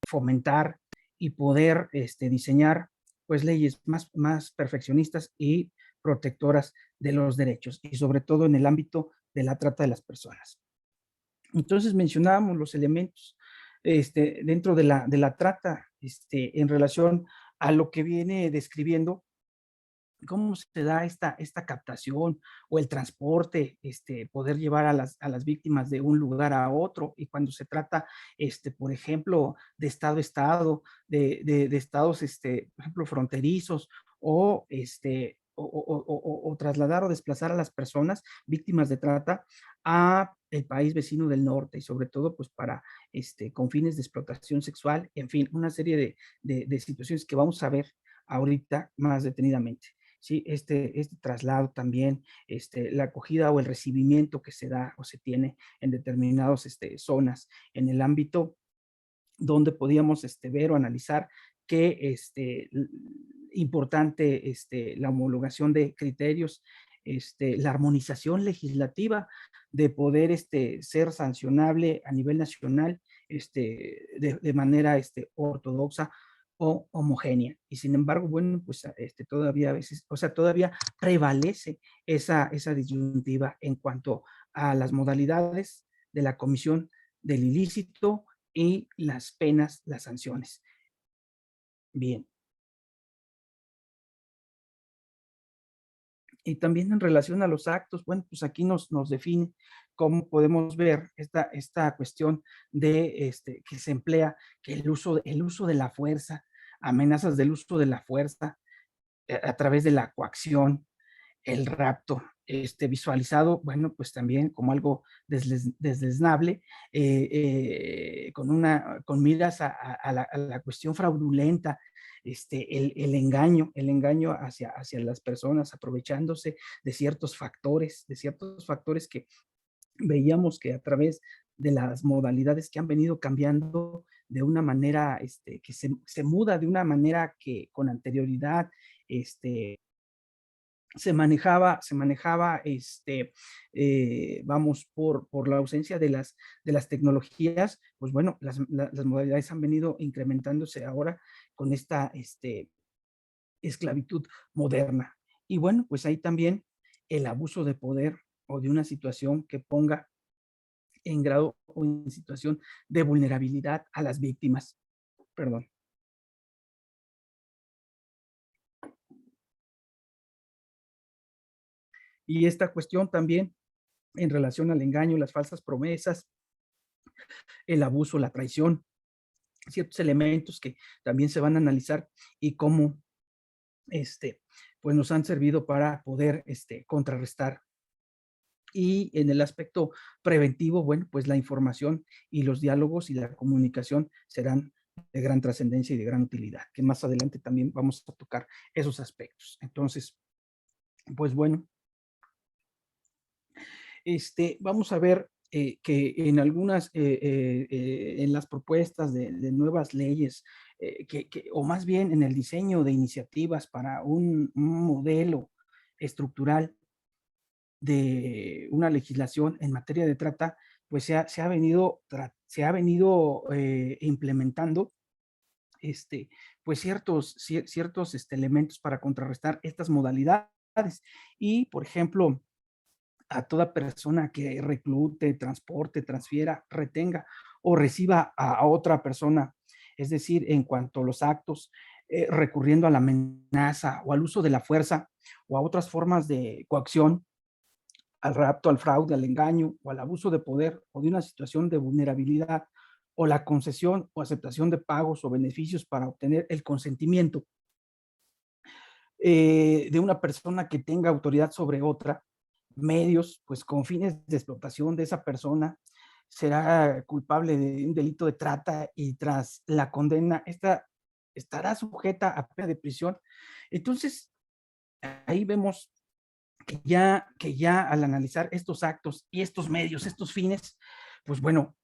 fomentar y poder diseñar pues leyes más perfeccionistas y protectoras de los derechos y sobre todo en el ámbito de la trata de las personas. Entonces mencionábamos los elementos dentro de la trata en relación a lo que viene describiendo cómo se da esta captación o el transporte, poder llevar a las víctimas de un lugar a otro, y cuando se trata, por ejemplo, de estado a estado, de estados, por ejemplo, fronterizos, o, o trasladar o desplazar a las personas víctimas de trata a el país vecino del norte, y sobre todo, pues, para, con fines de explotación sexual, en fin, una serie de situaciones que vamos a ver ahorita más detenidamente. Sí, este traslado también, la acogida o el recibimiento que se da o se tiene en determinadas zonas en el ámbito donde podíamos ver o analizar que importante la homologación de criterios, la armonización legislativa de poder ser sancionable a nivel nacional de manera ortodoxa o homogénea. Y sin embargo, bueno, pues todavía a veces, o sea, todavía prevalece esa disyuntiva en cuanto a las modalidades de la comisión del ilícito y las penas, las sanciones. Bien. Y también en relación a los actos, bueno, pues aquí nos define cómo podemos ver esta cuestión de que se emplea, que el uso de la fuerza, amenazas del uso de la fuerza a través de la coacción, el rapto, visualizado, bueno, pues también como algo desleznable, con miras a la cuestión fraudulenta, el engaño hacia las personas, aprovechándose de ciertos factores que veíamos que a través de las modalidades que han venido cambiando de una manera, que se muda de una manera que con anterioridad, se manejaba, vamos, por la ausencia de las tecnologías, pues bueno, las modalidades han venido incrementándose ahora con esta esclavitud moderna. Y bueno, pues ahí también el abuso de poder o de una situación que ponga en grado o en situación de vulnerabilidad a las víctimas. Perdón. Y esta cuestión también en relación al engaño, las falsas promesas, el abuso, la traición, ciertos elementos que también se van a analizar y cómo pues nos han servido para poder contrarrestar. Y en el aspecto preventivo, bueno, pues la información y los diálogos y la comunicación serán de gran trascendencia y de gran utilidad, que más adelante también vamos a tocar esos aspectos. Entonces, pues bueno, vamos a ver que en algunas, en las propuestas de nuevas leyes, o más bien en el diseño de iniciativas para un modelo estructural de una legislación en materia de trata, pues se ha venido implementando pues ciertos elementos para contrarrestar estas modalidades. Y, por ejemplo, a toda persona que reclute, transporte, transfiera, retenga o reciba a otra persona, es decir, en cuanto a los actos, recurriendo a la amenaza o al uso de la fuerza o a otras formas de coacción, al rapto, al fraude, al engaño o al abuso de poder o de una situación de vulnerabilidad o la concesión o aceptación de pagos o beneficios para obtener el consentimiento de una persona que tenga autoridad sobre otra, medios, pues con fines de explotación de esa persona, será culpable de un delito de trata y tras la condena, estará sujeta a pena de prisión. Entonces, ahí vemos que ya al analizar estos actos y estos medios, estos fines, pues bueno,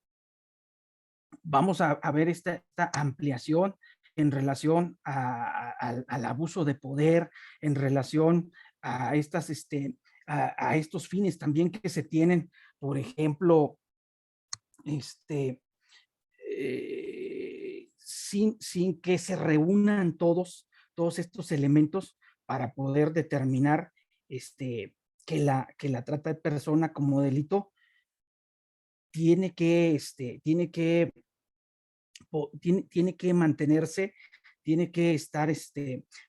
vamos a ver esta ampliación en relación al abuso de poder, en relación a a estos fines también que se tienen, por ejemplo, sin que se reúnan todos estos elementos para poder determinar que la trata de persona como delito tiene que mantenerse, tiene que estar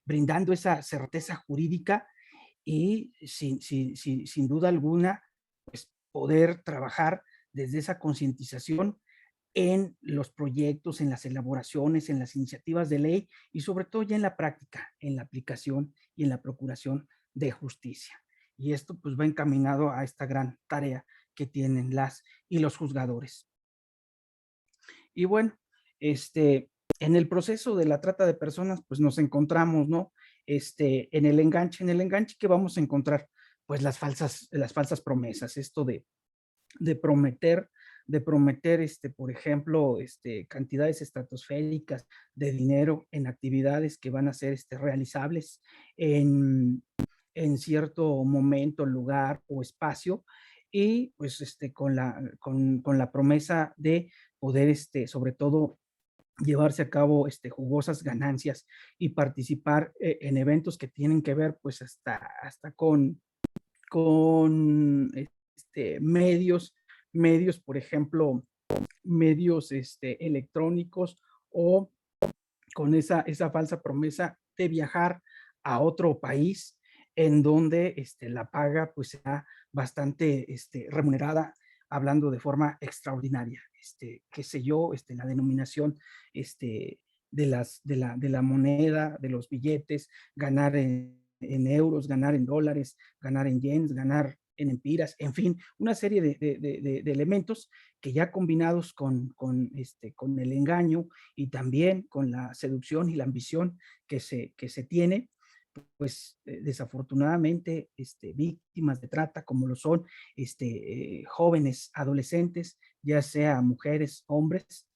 brindando esa certeza jurídica y sin duda alguna, pues poder trabajar desde esa concientización en los proyectos, en las elaboraciones, en las iniciativas de ley y sobre todo ya en la práctica, en la aplicación y en la procuración de justicia. Y esto pues va encaminado a esta gran tarea que tienen las y los juzgadores. Y bueno, en el proceso de la trata de personas, pues nos encontramos, ¿no? En el enganche que vamos a encontrar, pues las falsas promesas, esto de prometer, por ejemplo, cantidades estratosféricas de dinero en actividades que van a ser realizables en cierto momento, lugar o espacio, y pues con la promesa de poder, sobre todo, llevarse a cabo jugosas ganancias y participar en eventos que tienen que ver pues hasta con medios, por ejemplo, medios electrónicos o con esa falsa promesa de viajar a otro país en donde la paga pues sea bastante remunerada, hablando de forma extraordinaria. Qué sé yo, la denominación de la moneda, de los billetes, ganar en euros, ganar en dólares, ganar en yens, ganar en empiras, en fin, una serie de elementos que ya combinados con el engaño y también con la seducción y la ambición que se tiene, pues desafortunadamente víctimas de trata como lo son jóvenes, adolescentes, ya sea mujeres, hombres,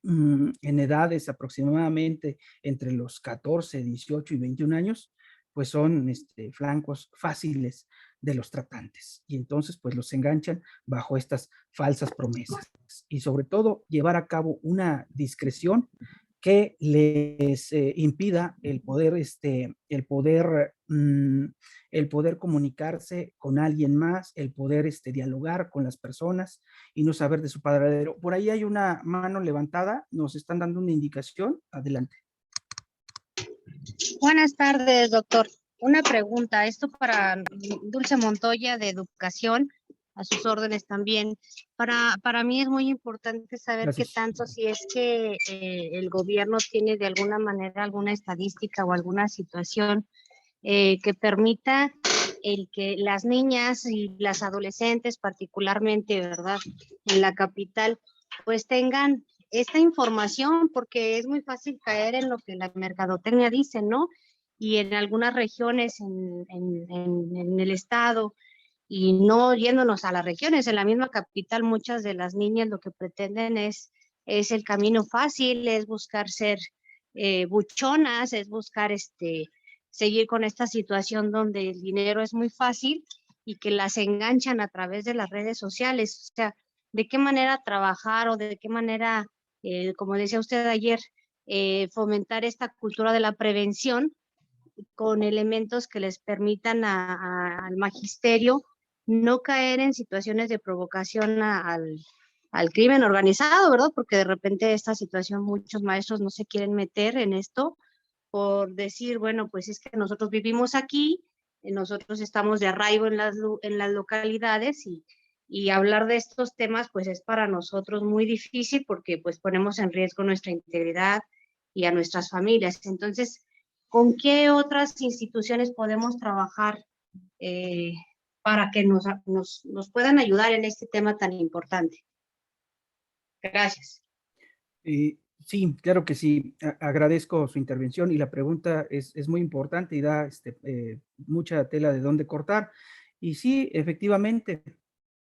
en edades aproximadamente entre los 14, 18 y 21 años, pues son flancos fáciles de los tratantes. Y entonces, pues los enganchan bajo estas falsas promesas. Y sobre todo, llevar a cabo una discreción que les impida el poder comunicarse con alguien más, el poder dialogar con las personas y no saber de su paradero. Por ahí hay una mano levantada, nos están dando una indicación. Adelante. Buenas tardes, doctor. Una pregunta, esto para Dulce Montoya de Educación. a sus órdenes también. Para mí es muy importante saber qué Gracias. tanto, si es que el gobierno tiene de alguna manera alguna estadística o alguna situación que permita el que las niñas y las adolescentes particularmente, ¿verdad? En la capital, pues tengan esta información, porque es muy fácil caer en lo que la mercadotecnia dice, ¿no? Y en algunas regiones en el estado, y no yéndonos a las regiones, en la misma capital, muchas de las niñas lo que pretenden es el camino fácil, es buscar ser buchonas, es buscar seguir con esta situación donde el dinero es muy fácil y que las enganchan a través de las redes sociales. O sea, de qué manera trabajar o de qué manera, como decía usted ayer, fomentar esta cultura de la prevención con elementos que les permitan al magisterio no caer en situaciones de provocación al crimen organizado, ¿verdad? Porque de repente esta situación muchos maestros no se quieren meter en esto por decir, bueno, pues es que nosotros vivimos aquí, nosotros estamos de arraigo en las localidades y hablar de estos temas pues es para nosotros muy difícil porque pues ponemos en riesgo nuestra integridad y a nuestras familias. Entonces, ¿con qué otras instituciones podemos trabajar eh, para que nos puedan ayudar en este tema tan importante? Gracias. Sí, claro que sí. Agradezco su intervención y la pregunta es muy importante y da mucha tela de dónde cortar. Y sí, efectivamente,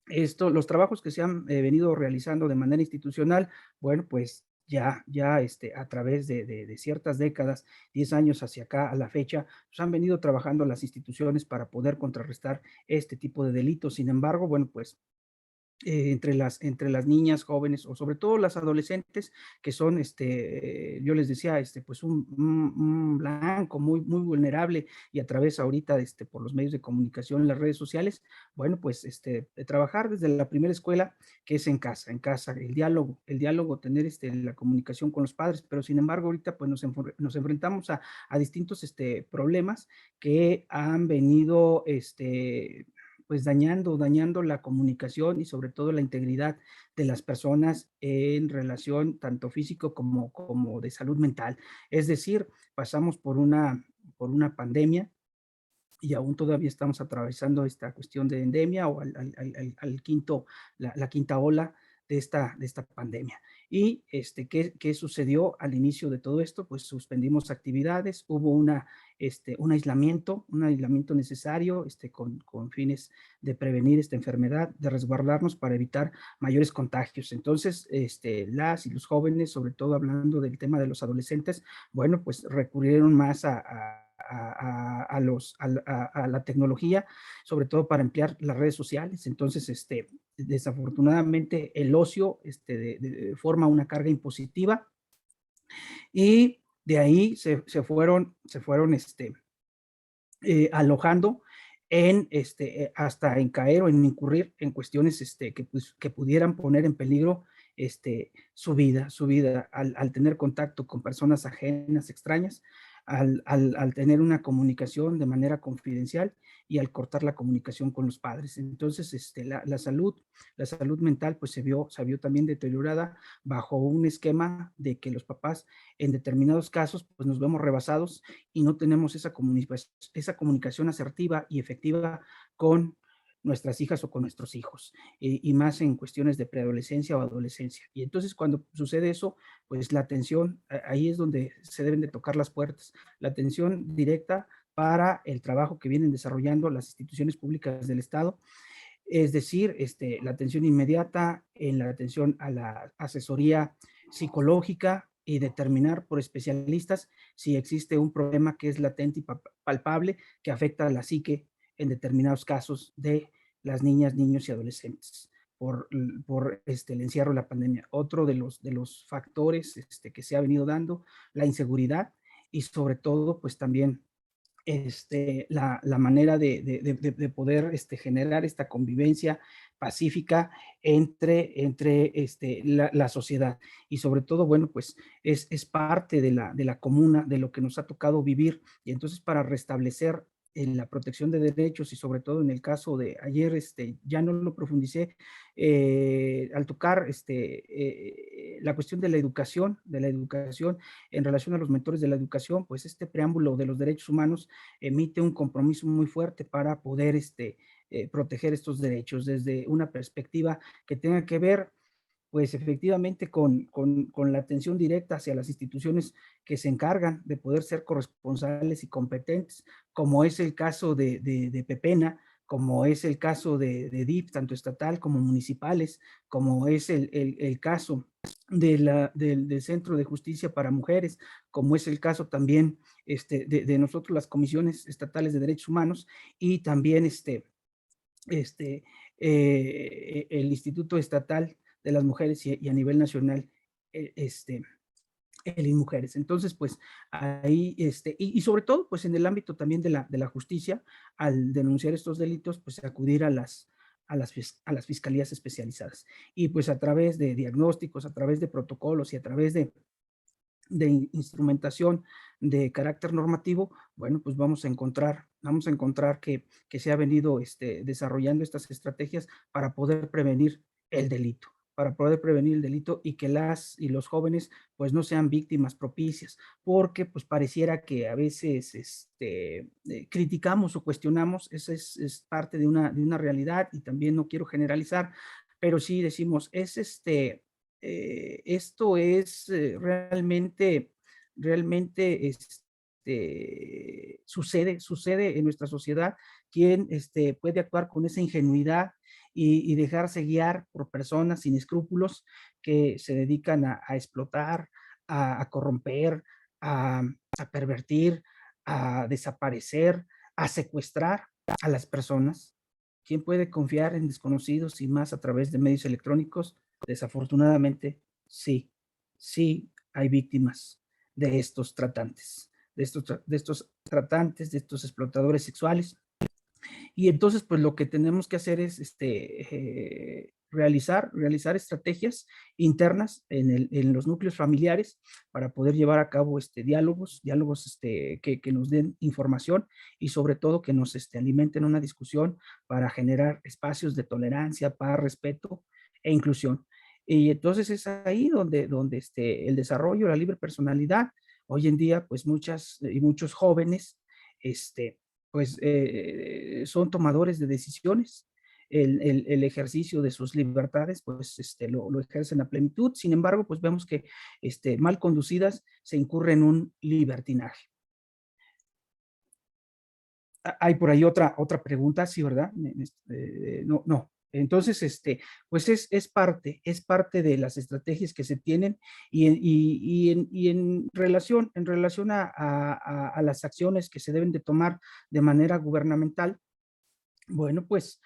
los trabajos que se han venido realizando de manera institucional, bueno, pues ya a través de ciertas décadas, 10 años hacia acá a la fecha, pues han venido trabajando las instituciones para poder contrarrestar este tipo de delitos. Sin embargo, bueno, pues entre las niñas, jóvenes o sobre todo las adolescentes que son, yo les decía, pues un blanco muy vulnerable y a través ahorita, por los medios de comunicación, las redes sociales, bueno, pues trabajar desde la primera escuela que es en casa, el diálogo, tener la comunicación con los padres, pero sin embargo ahorita pues nos enfrentamos a distintos problemas que han venido, pues dañando la comunicación y sobre todo la integridad de las personas en relación tanto físico como de salud mental. Es decir, pasamos por una pandemia y aún todavía estamos atravesando esta cuestión de endemia o la quinta ola de esta pandemia. Y ¿qué sucedió al inicio de todo esto? Pues suspendimos actividades, hubo un aislamiento necesario con fines de prevenir esta enfermedad, de resguardarnos para evitar mayores contagios. Entonces, las y los jóvenes, sobre todo hablando del tema de los adolescentes, bueno, pues recurrieron más a la tecnología, sobre todo para emplear las redes sociales. Entonces, desafortunadamente, el ocio forma una carga impositiva y de ahí se fueron alojando hasta en caer o en incurrir en cuestiones que pudieran poner en peligro su vida al tener contacto con personas ajenas, extrañas, al tener una comunicación de manera confidencial y al cortar la comunicación con los padres. Entonces, la salud mental pues se vio también deteriorada bajo un esquema de que los papás en determinados casos pues nos vemos rebasados y no tenemos esa comunicación asertiva y efectiva con nuestras hijas o con nuestros hijos, y más en cuestiones de preadolescencia o adolescencia. Y entonces cuando sucede eso, pues la atención, ahí es donde se deben de tocar las puertas, la atención directa para el trabajo que vienen desarrollando las instituciones públicas del Estado, es decir, la atención inmediata, en la atención a la asesoría psicológica y determinar por especialistas si existe un problema que es latente y palpable que afecta a la psique en determinados casos de las niñas, niños y adolescentes por el encierro de la pandemia. Otro de los factores que se ha venido dando, la inseguridad y sobre todo, pues también la manera de poder generar esta convivencia pacífica entre la sociedad. Y sobre todo, bueno, pues es parte de la comuna, de lo que nos ha tocado vivir. Y entonces para restablecer en la protección de derechos y sobre todo en el caso de ayer, ya no lo profundicé, al tocar la cuestión de la educación en relación a los mentores de la educación, pues este preámbulo de los derechos humanos emite un compromiso muy fuerte para poder proteger estos derechos desde una perspectiva que tenga que ver pues efectivamente con la atención directa hacia las instituciones que se encargan de poder ser corresponsales y competentes, como es el caso de Pepena, como es el caso de DIF, tanto estatal como municipales, como es el caso del Centro de Justicia para Mujeres, como es el caso también de nosotros, las comisiones estatales de derechos humanos, y también el Instituto Estatal de las Mujeres y a nivel nacional, el INMujeres. Entonces, pues ahí, y sobre todo, pues en el ámbito también de la justicia, al denunciar estos delitos, pues acudir a las fiscalías especializadas. Y pues a través de diagnósticos, a través de protocolos y a través de instrumentación de carácter normativo, bueno, pues vamos a encontrar que se ha venido desarrollando estas estrategias para poder prevenir el delito y que las y los jóvenes pues no sean víctimas propicias, porque pues pareciera que a veces criticamos o cuestionamos, esa es parte de una realidad, y también no quiero generalizar, pero sí decimos, esto es realmente sucede en nuestra sociedad. ¿Quién puede actuar con esa ingenuidad y dejarse guiar por personas sin escrúpulos que se dedican a explotar, a corromper, a pervertir, a desaparecer, a secuestrar a las personas? ¿Quién puede confiar en desconocidos y más a través de medios electrónicos? Desafortunadamente, sí, sí hay víctimas de estos tratantes, de estos explotadores sexuales. Y entonces, pues lo que tenemos que hacer es realizar estrategias internas en los núcleos familiares para poder llevar a cabo diálogos que nos den información y sobre todo que nos alimenten una discusión para generar espacios de tolerancia, paz, respeto e inclusión. Y entonces es ahí donde el desarrollo, la libre personalidad, hoy en día, pues muchas y muchos jóvenes, pues son tomadores de decisiones. El ejercicio de sus libertades, pues lo ejercen a plenitud. Sin embargo, pues vemos que mal conducidas se incurre en un libertinaje. Hay por ahí otra pregunta, sí, ¿verdad? No. Entonces, pues es parte de las estrategias que se tienen y en relación a las acciones que se deben de tomar de manera gubernamental. Bueno, pues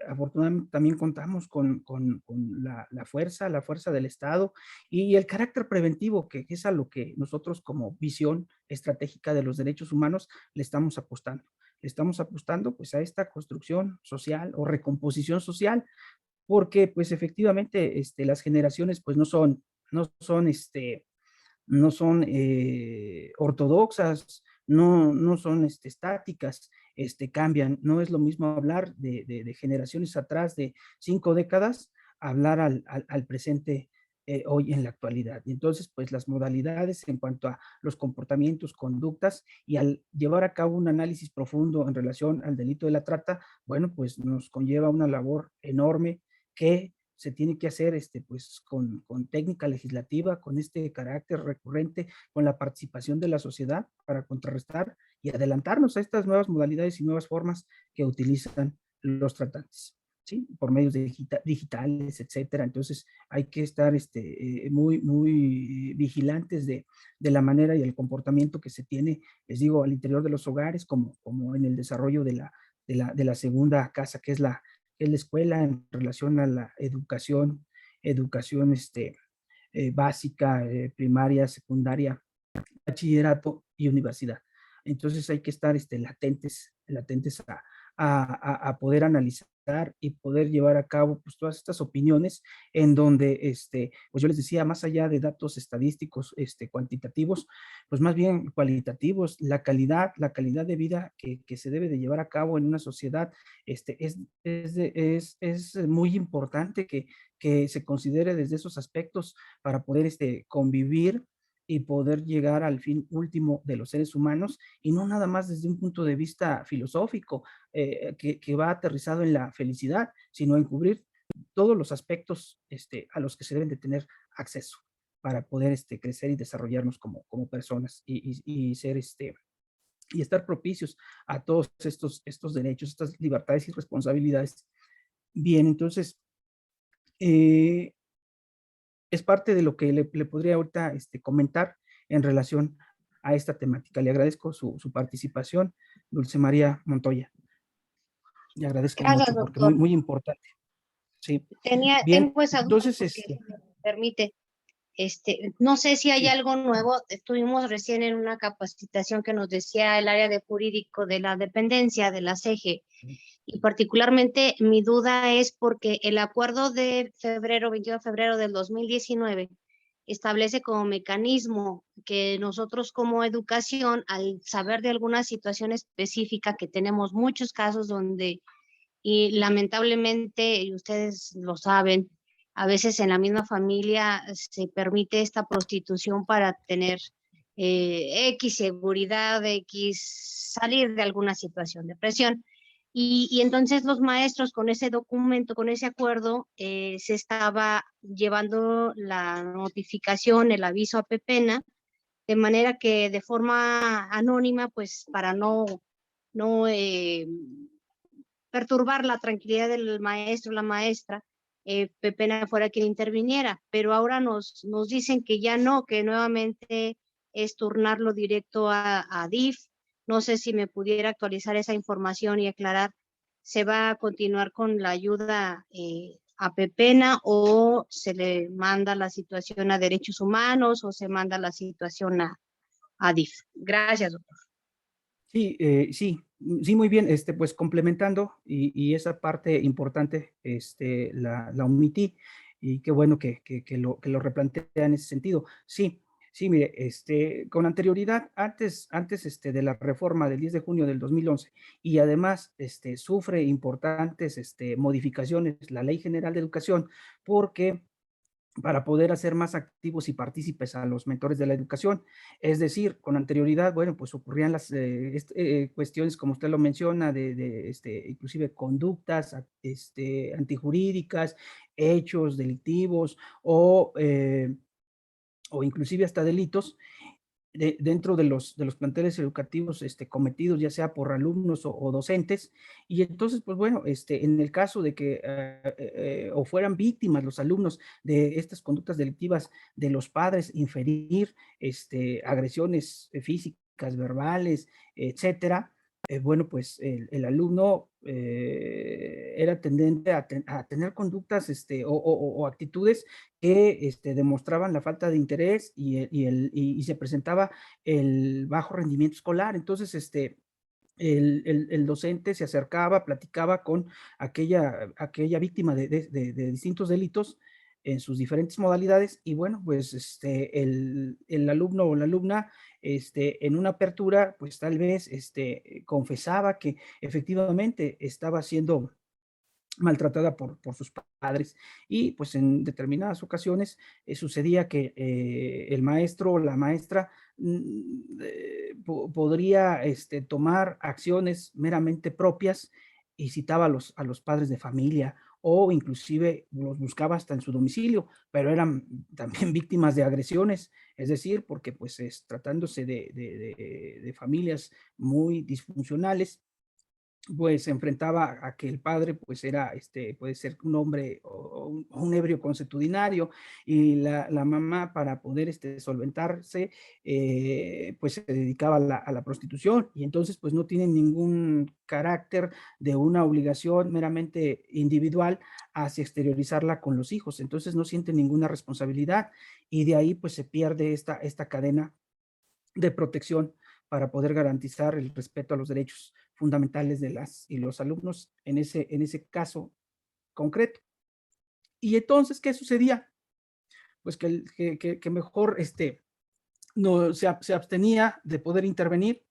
afortunadamente también contamos con la fuerza del Estado y el carácter preventivo, que es a lo que nosotros como visión estratégica de los derechos humanos le estamos apostando. Le estamos apostando pues a esta construcción social o recomposición social, porque pues efectivamente las generaciones pues no son ortodoxas, no son estáticas, cambian. No es lo mismo hablar de generaciones atrás de 5 décadas, hablar al presente hoy en la actualidad. Y entonces, pues las modalidades en cuanto a los comportamientos, conductas, y al llevar a cabo un análisis profundo en relación al delito de la trata, bueno, pues nos conlleva una labor enorme que se tiene que hacer pues con técnica legislativa, con este carácter recurrente, con la participación de la sociedad para contrarrestar y adelantarnos a estas nuevas modalidades y nuevas formas que utilizan los tratantes, ¿sí? Por medios digitales, etcétera. Entonces hay que estar muy vigilantes de la manera y el comportamiento que se tiene, les digo, al interior de los hogares, como en el desarrollo de la segunda casa, que es la escuela, en relación a la educación básica, primaria, secundaria, bachillerato y universidad. Entonces hay que estar latentes a poder analizar y poder llevar a cabo pues todas estas opiniones en donde, pues yo les decía, más allá de datos estadísticos, cuantitativos, pues más bien cualitativos, la calidad de vida que se debe de llevar a cabo en una sociedad, es muy importante que se considere desde esos aspectos para poder, convivir y poder llegar al fin último de los seres humanos, y no nada más desde un punto de vista filosófico, que va aterrizado en la felicidad, sino en cubrir todos los aspectos a los que se deben de tener acceso para poder crecer y desarrollarnos como personas y ser y estar propicios a todos estos derechos, estas libertades y responsabilidades. Bien, entonces, es parte de lo que le podría ahorita comentar en relación a esta temática. Le agradezco su participación, Dulce María Montoya. Le agradezco Gracias, mucho porque doctor. muy, muy importante. Sí. Bien, Tengo esa duda entonces, porque, si me permite, no sé si hay sí. algo nuevo. Estuvimos recién en una capacitación que nos decía el área de jurídico de la dependencia de la CEGE, y particularmente mi duda es porque el acuerdo de febrero, 21 de febrero del 2019, establece como mecanismo que nosotros como educación, al saber de alguna situación específica, que tenemos muchos casos donde, y lamentablemente, y ustedes lo saben, a veces en la misma familia se permite esta prostitución para tener X seguridad, X salir de alguna situación de presión. Y entonces los maestros con ese documento, con ese acuerdo, se estaba llevando la notificación, el aviso a Pepena, de manera que de forma anónima, pues para no perturbar la tranquilidad del maestro, la maestra, Pepena fuera quien interviniera, pero ahora nos dicen que ya no, que nuevamente es turnarlo directo a DIF. No sé si me pudiera actualizar esa información y aclarar, ¿se va a continuar con la ayuda a Pepena o se le manda la situación a Derechos Humanos o se manda la situación a DIF? Gracias, doctor. Sí, sí, muy bien, pues complementando, y esa parte importante, la omití, y qué bueno que lo replantea en ese sentido. Sí, sí, mire, con anterioridad, antes de la reforma del 10 de junio del 2011, y además, sufre importantes, modificaciones la Ley General de Educación, porque para poder hacer más activos y partícipes a los mentores de la educación. Es decir, con anterioridad, bueno, pues ocurrían las cuestiones, como usted lo menciona, inclusive conductas antijurídicas, hechos delictivos o inclusive hasta delitos dentro de los planteles educativos cometidos, ya sea por alumnos o docentes. Y entonces, pues bueno, en el caso de que o fueran víctimas los alumnos de estas conductas delictivas de los padres, inferir agresiones físicas, verbales, etcétera, bueno, pues el alumno era tendente a tener conductas o actitudes que demostraban la falta de interés y se presentaba el bajo rendimiento escolar. Entonces, el docente se acercaba, platicaba con aquella víctima de distintos delitos en sus diferentes modalidades, y bueno, pues el alumno o la alumna, en una apertura, pues tal vez confesaba que efectivamente estaba siendo maltratada por sus padres, y pues en determinadas ocasiones sucedía que el maestro o la maestra podría tomar acciones meramente propias y citaba a los padres de familia, o inclusive los buscaba hasta en su domicilio, pero eran también víctimas de agresiones, es decir, porque pues tratándose de familias muy disfuncionales, pues se enfrentaba a que el padre pues era, puede ser un hombre o un ebrio consuetudinario, y la mamá, para poder solventarse, pues se dedicaba a la prostitución, y entonces pues no tienen ningún carácter de una obligación meramente individual hacia exteriorizarla con los hijos. Entonces no sienten ninguna responsabilidad, y de ahí pues se pierde esta cadena de protección para poder garantizar el respeto a los derechos fundamentales de las y los alumnos en ese caso concreto. Y entonces, ¿qué sucedía? Pues que mejor no, se abstenía de poder intervenir,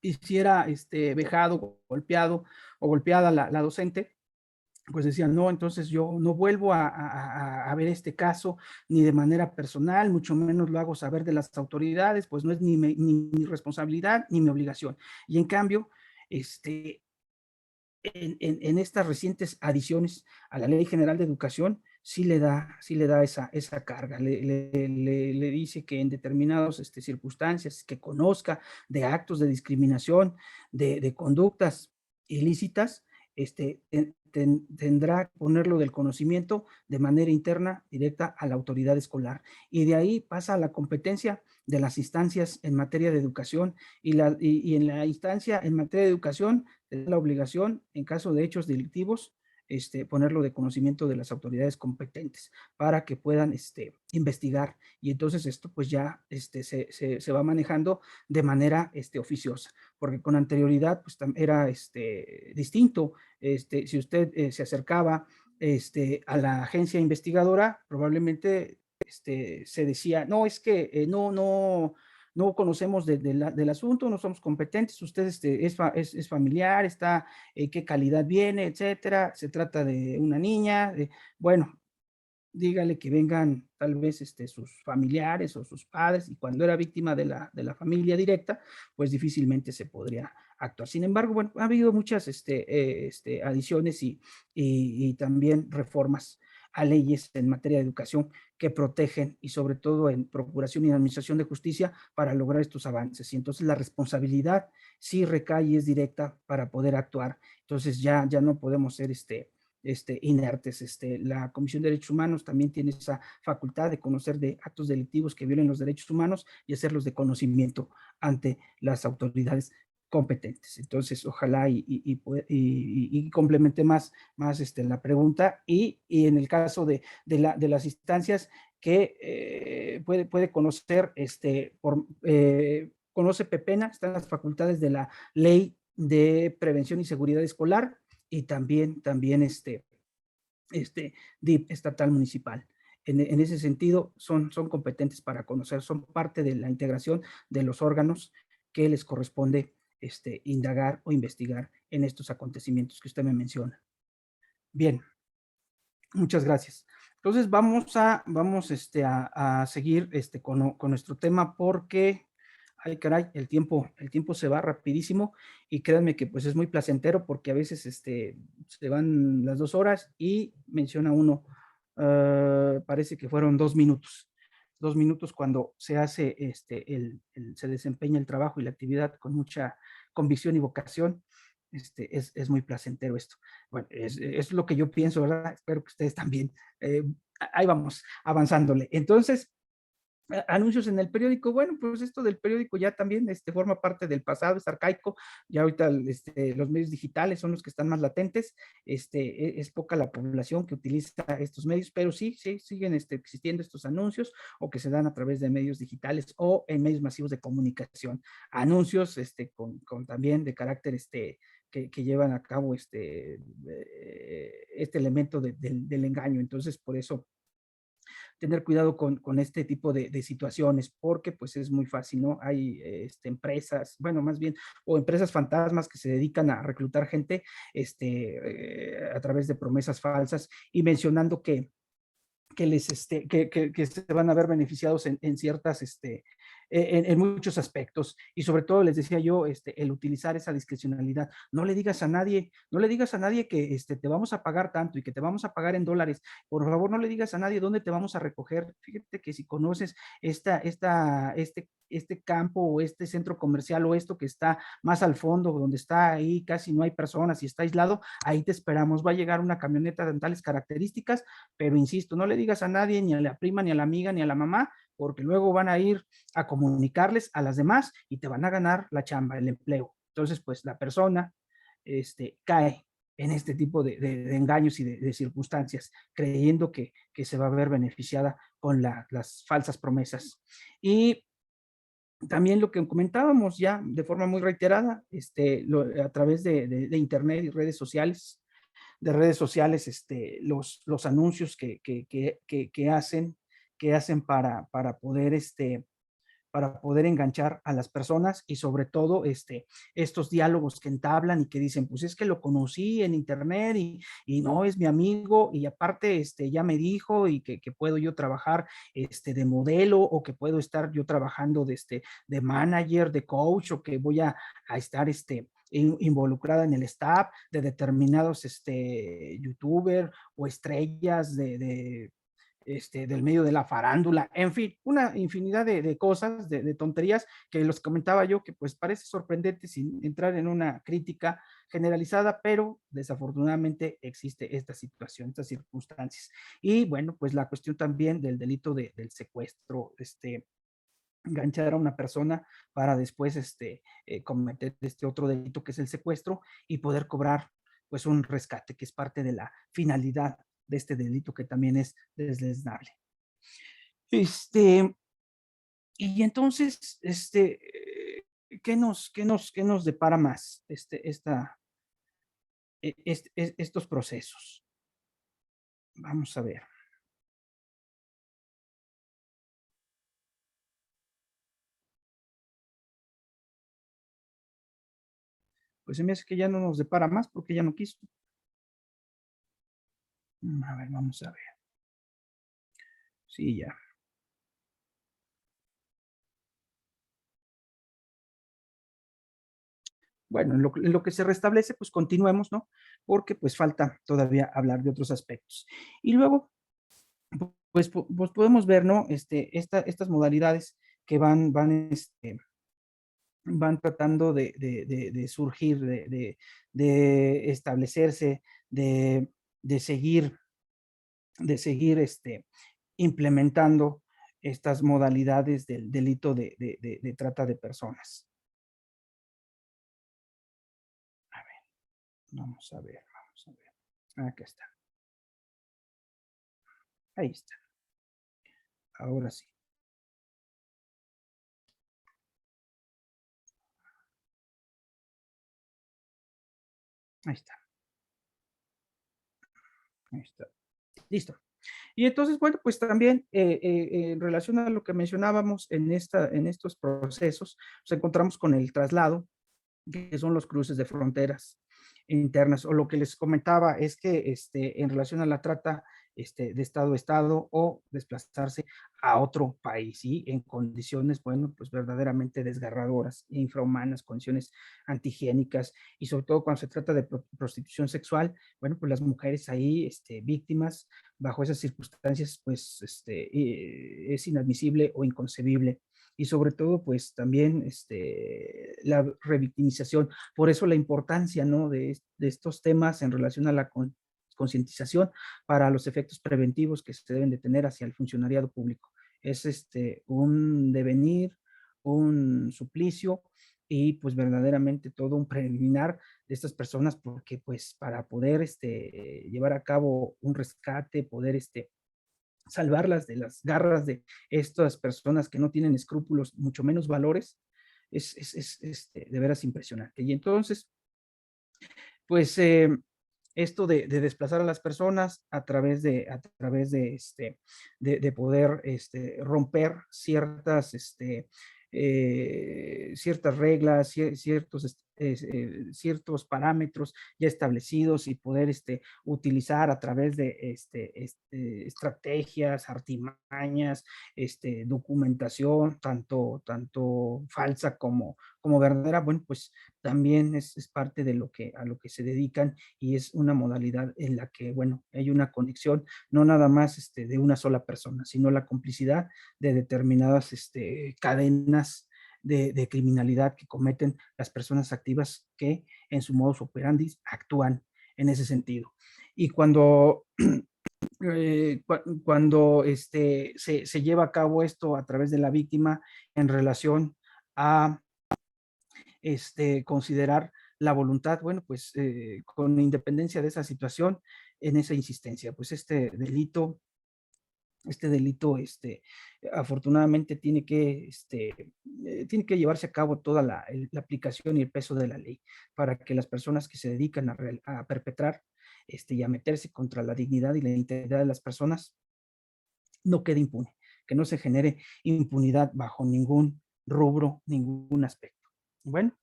y si era vejado, golpeado o golpeada la docente, pues decían, no, entonces yo no vuelvo a ver este caso ni de manera personal, mucho menos lo hago saber de las autoridades, pues no es ni mi responsabilidad ni mi obligación. Y en cambio, en estas recientes adiciones a la Ley General de Educación, sí le da esa carga, le dice que en determinadas circunstancias, que conozca de actos de discriminación, de conductas ilícitas, tendrá que ponerlo del conocimiento de manera interna, directa a la autoridad escolar. Y de ahí pasa a la competencia de las instancias en materia de educación, y en la instancia en materia de educación, la obligación, en caso de hechos delictivos, ponerlo de conocimiento de las autoridades competentes para que puedan investigar. Y entonces esto pues ya se va manejando de manera oficiosa, porque con anterioridad pues era distinto. Si usted se acercaba a la agencia investigadora, probablemente se decía, no, es que no conocemos del asunto, no somos competentes, usted es familiar, está, qué calidad viene, etcétera, se trata de una niña, bueno, dígale que vengan tal vez sus familiares o sus padres, y cuando era víctima de la familia directa, pues difícilmente se podría actuar. Sin embargo, bueno, ha habido muchas adiciones y también reformas a leyes en materia de educación que protegen, y sobre todo en procuración y administración de justicia, para lograr estos avances. Y entonces la responsabilidad sí recae y es directa para poder actuar. Entonces ya no podemos ser inertes. La Comisión de Derechos Humanos también tiene esa facultad de conocer de actos delictivos que violen los derechos humanos y hacerlos de conocimiento ante las autoridades competentes. Entonces, ojalá y complemente más la pregunta, y en el caso de las instancias que puede conocer, conoce PEPENA, están las facultades de la Ley de Prevención y Seguridad Escolar, y también DIP estatal municipal. En ese sentido, son competentes para conocer, son parte de la integración de los órganos que les corresponde indagar o investigar en estos acontecimientos que usted me menciona. Bien, muchas gracias. Entonces vamos a seguir con nuestro tema, porque ay, caray, el tiempo se va rapidísimo, y créanme que pues es muy placentero, porque a veces se van las 2 horas y menciona uno, parece que fueron 2 minutos. 2 minutos cuando se hace, se desempeña el trabajo y la actividad con mucha convicción y vocación. Es muy placentero esto. Bueno, es lo que yo pienso, ¿verdad? Espero que ustedes también. Ahí vamos, avanzándole. Entonces, anuncios en el periódico. Bueno, pues esto del periódico ya también forma parte del pasado, es arcaico. Ya ahorita los medios digitales son los que están más latentes. Es poca la población que utiliza estos medios, pero sí siguen existiendo estos anuncios, o que se dan a través de medios digitales o en medios masivos de comunicación. Anuncios con también de carácter que llevan a cabo este elemento del engaño. Entonces, por eso tener cuidado con este tipo de situaciones, porque pues es muy fácil, ¿no? Hay empresas, bueno, más bien, o empresas fantasmas que se dedican a reclutar gente a través de promesas falsas, y mencionando que se van a ver beneficiados en ciertas, en muchos aspectos. Y sobre todo les decía yo, el utilizar esa discrecionalidad. No le digas a nadie que te vamos a pagar tanto y que te vamos a pagar en dólares. Por favor, no le digas a nadie dónde te vamos a recoger. Fíjate que si conoces este campo o este centro comercial, o esto que está más al fondo, donde está ahí casi no hay personas y está aislado, ahí te esperamos. Va a llegar una camioneta de tales características, pero insisto, no le digas a nadie, ni a la prima, ni a la amiga, ni a la mamá, porque luego van a ir a comunicarles a las demás y te van a ganar la chamba, el empleo. Entonces, pues la persona cae en este tipo de engaños y de circunstancias, creyendo que se va a ver beneficiada con las falsas promesas. Y también lo que comentábamos ya de forma muy reiterada, a través de internet y redes sociales, los anuncios que hacen para poder enganchar a las personas, y sobre todo estos diálogos que entablan y que dicen, pues es que lo conocí en internet y no es mi amigo, y aparte ya me dijo y que puedo yo trabajar de modelo, o que puedo estar yo trabajando de manager, de coach, o que voy a estar involucrada en el staff de determinados youtuber o estrellas del medio de la farándula, en fin, una infinidad de cosas, de tonterías que los comentaba yo, que pues parece sorprendente sin entrar en una crítica generalizada, pero desafortunadamente existe esta situación, estas circunstancias. Y bueno, pues la cuestión también del delito del secuestro, enganchar a una persona para después cometer este otro delito que es el secuestro y poder cobrar pues un rescate, que es parte de la finalidad de este delito, que también es desleznable. Y entonces, ¿qué nos depara más estos procesos? Vamos a ver. Pues se me hace que ya no nos depara más porque ya no quiso. A ver, vamos a ver. Sí, ya. Bueno, en lo que se restablece, pues continuemos, ¿no? Porque pues falta todavía hablar de otros aspectos. Y luego, pues podemos ver, ¿no? Estas modalidades que van tratando de surgir, de establecerse, de seguir, implementando estas modalidades del delito de trata de personas. A ver, vamos a ver. Acá está. Ahí está. Ahora sí. Ahí está. Ahí está. Listo. Y entonces, bueno, pues también en relación a lo que mencionábamos en estos procesos, nos encontramos con el traslado, que son los cruces de fronteras internas, o lo que les comentaba es que en relación a la trata de estado a estado, o desplazarse a otro país, ¿sí? En condiciones, bueno, pues verdaderamente desgarradoras, infrahumanas, condiciones antihigiénicas, y sobre todo cuando se trata de prostitución sexual, bueno, pues las mujeres ahí, víctimas, bajo esas circunstancias, pues es inadmisible o inconcebible. Y sobre todo, pues también la revictimización. Por eso la importancia, ¿no? de estos temas en relación a la concientización para los efectos preventivos que se deben de tener hacia el funcionariado público. Es un devenir, un suplicio, y pues verdaderamente todo un preliminar de estas personas, porque pues para poder llevar a cabo un rescate, poder salvarlas de las garras de estas personas que no tienen escrúpulos, mucho menos valores, es de veras impresionante. Y entonces, pues esto de desplazar a las personas a través de poder romper ciertas reglas, ciertos parámetros ya establecidos, y poder utilizar a través de estrategias, artimañas, documentación, tanto falsa como verdadera, bueno, pues también es parte de a lo que se dedican, y es una modalidad en la que, bueno, hay una conexión, no nada más de una sola persona, sino la complicidad de determinadas cadenas de criminalidad que cometen las personas activas que en su modus operandi actúan en ese sentido. Y cuando se lleva a cabo esto a través de la víctima en relación a considerar la voluntad, bueno, pues con independencia de esa situación, en esa insistencia, pues este delito Este delito, afortunadamente, tiene que llevarse a cabo toda la aplicación y el peso de la ley para que las personas que se dedican a perpetrar y a meterse contra la dignidad y la integridad de las personas no quede impune, que no se genere impunidad bajo ningún rubro, ningún aspecto. Bueno,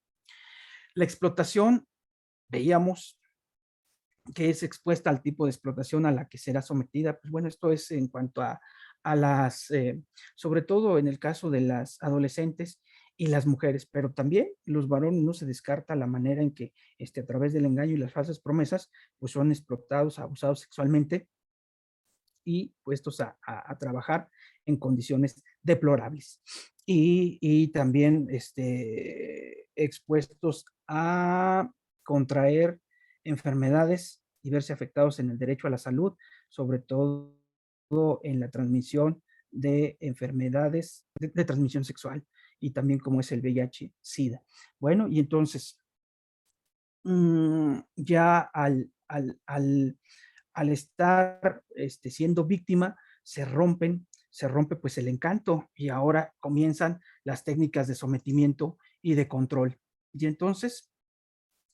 la explotación, veíamos que es expuesta al tipo de explotación a la que será sometida. Pues bueno, esto es en cuanto a sobre todo en el caso de las adolescentes y las mujeres, pero también los varones. No se descarta la manera en que a través del engaño y las falsas promesas, pues son explotados, abusados sexualmente y puestos a trabajar en condiciones deplorables. Y también expuestos a contraer enfermedades y verse afectados en el derecho a la salud, sobre todo en la transmisión de enfermedades de transmisión sexual y también como es el VIH-Sida. Bueno, y entonces, ya al estar siendo víctima, se rompe pues el encanto y ahora comienzan las técnicas de sometimiento y de control. Y entonces,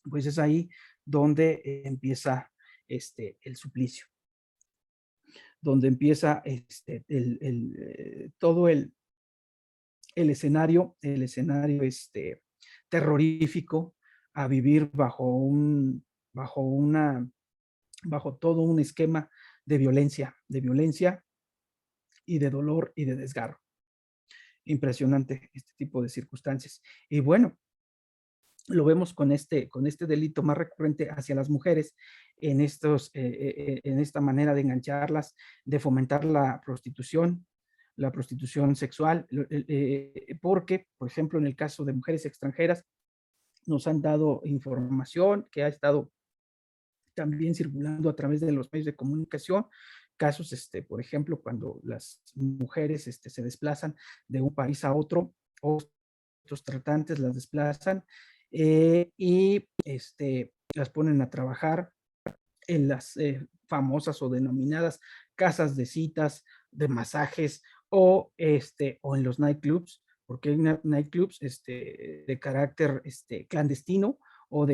pues es ahí donde empieza el suplicio, donde empieza todo el escenario terrorífico a vivir bajo una bajo todo un esquema de violencia y de dolor y de desgarro. Impresionante este tipo de circunstancias. Y bueno, lo vemos con este delito más recurrente hacia las mujeres en esta manera de engancharlas, de fomentar la prostitución sexual, porque, por ejemplo, en el caso de mujeres extranjeras, nos han dado información que ha estado también circulando a través de los medios de comunicación, casos, por ejemplo, cuando las mujeres se desplazan de un país a otro, o estos tratantes las desplazan y las ponen a trabajar en las famosas o denominadas casas de citas, de masajes o en los nightclubs, porque hay nightclubs de carácter clandestino o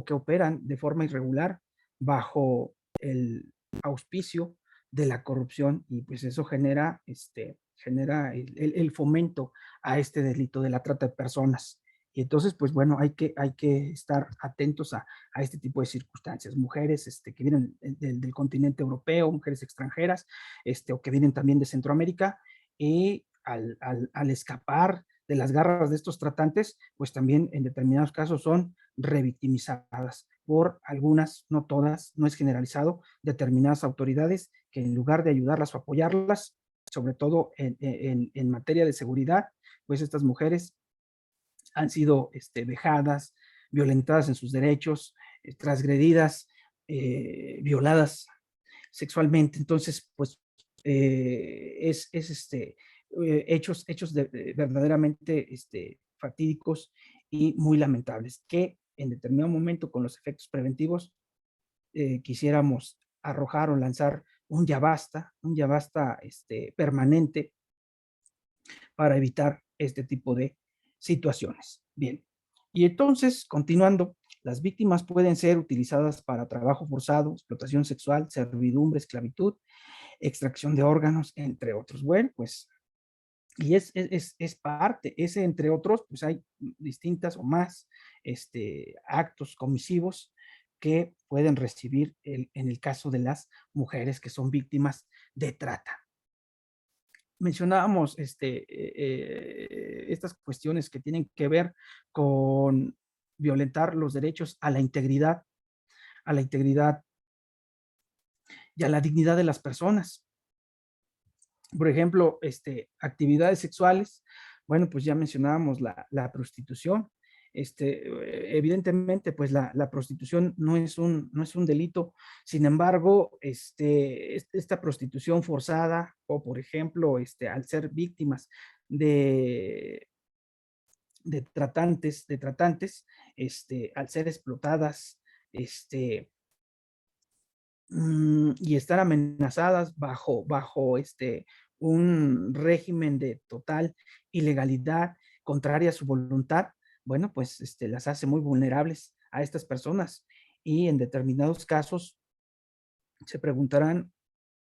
que operan de forma irregular bajo el auspicio de la corrupción, y pues eso genera el fomento a este delito de la trata de personas. Y entonces, pues bueno, hay que estar atentos a este tipo de circunstancias. Mujeres que vienen del continente europeo, mujeres extranjeras, o que vienen también de Centroamérica, y al escapar de las garras de estos tratantes, pues también en determinados casos son revictimizadas por algunas, no todas, no es generalizado, determinadas autoridades que en lugar de ayudarlas o apoyarlas, sobre todo en materia de seguridad, pues estas mujeres han sido vejadas, violentadas en sus derechos, transgredidas, violadas sexualmente. Entonces, pues hechos verdaderamente fatídicos y muy lamentables, que en determinado momento con los efectos preventivos quisiéramos arrojar o lanzar un ya basta permanente para evitar este tipo de situaciones. Bien, y entonces, continuando, las víctimas pueden ser utilizadas para trabajo forzado, explotación sexual, servidumbre, esclavitud, extracción de órganos, entre otros. Bueno, pues, y es parte, ese entre otros, pues hay distintas o más actos comisivos que pueden recibir en el caso de las mujeres que son víctimas de trata. Mencionábamos estas cuestiones que tienen que ver con violentar los derechos a la integridad y a la dignidad de las personas. Por ejemplo, actividades sexuales, bueno, pues ya mencionábamos la prostitución. Evidentemente, pues la prostitución no es un delito. Sin embargo, esta prostitución forzada, o por ejemplo, al ser víctimas de, de tratantes, al ser explotadas, y están amenazadas bajo un régimen de total ilegalidad, contraria a su voluntad, bueno, pues las hace muy vulnerables a estas personas. Y en determinados casos se preguntarán,